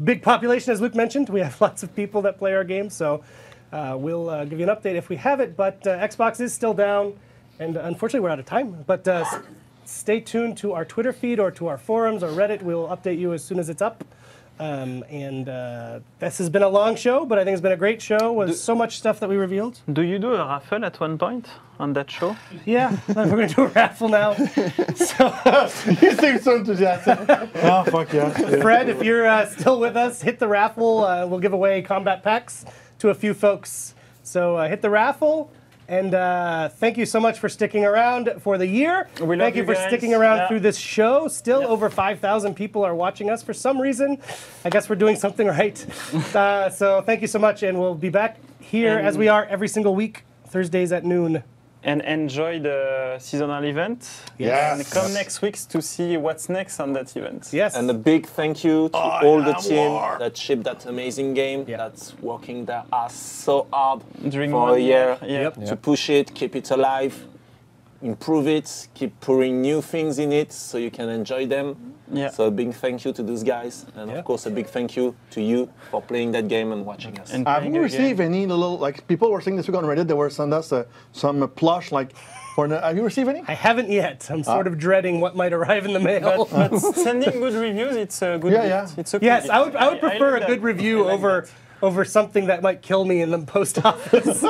big population, as Luke mentioned. We have lots of people that play our games. So we'll give you an update if we have it. But Xbox is still down. And unfortunately, we're out of time. But stay tuned to our Twitter feed or to our forums or Reddit. We'll update you as soon as it's up. This has been a long show, but I think it's been a great show with so much stuff that we revealed. Do you do a raffle at one point on that show? Yeah, we're going to do a raffle now. You seem so enthusiastic. Oh, fuck yeah. Fred, if you're still with us, hit the raffle. We'll give away combat packs to a few folks. So hit the raffle. And thank you so much for sticking around for the year. Thank you for sticking around through this show. Still over 5,000 people are watching us for some reason. I guess we're doing something right. So thank you so much, and we'll be back here as we are every single week, Thursdays at noon. And enjoy the seasonal event. Yes. And come next week to see what's next on that event. Yes. And a big thank you to all the team that shipped that amazing game, that's working their ass so hard for a year to push it, keep it alive, improve it, keep pouring new things in it so you can enjoy them. Yeah. So a big thank you to those guys. And of course, a big thank you to you for playing that game and watching us. Have you received any little, people were saying this week on Reddit, they were sending us some plush, have you received any? I haven't yet. I'm sort of dreading what might arrive in the mail. But sending good reviews, it's a good gift. It's okay. Yes, I would prefer a good review over something that might kill me in the post office.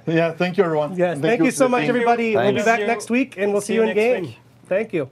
Yeah, thank you, everyone. Yes, thank you so much, everybody. We'll be back next week, and we'll see you in game. Thank you.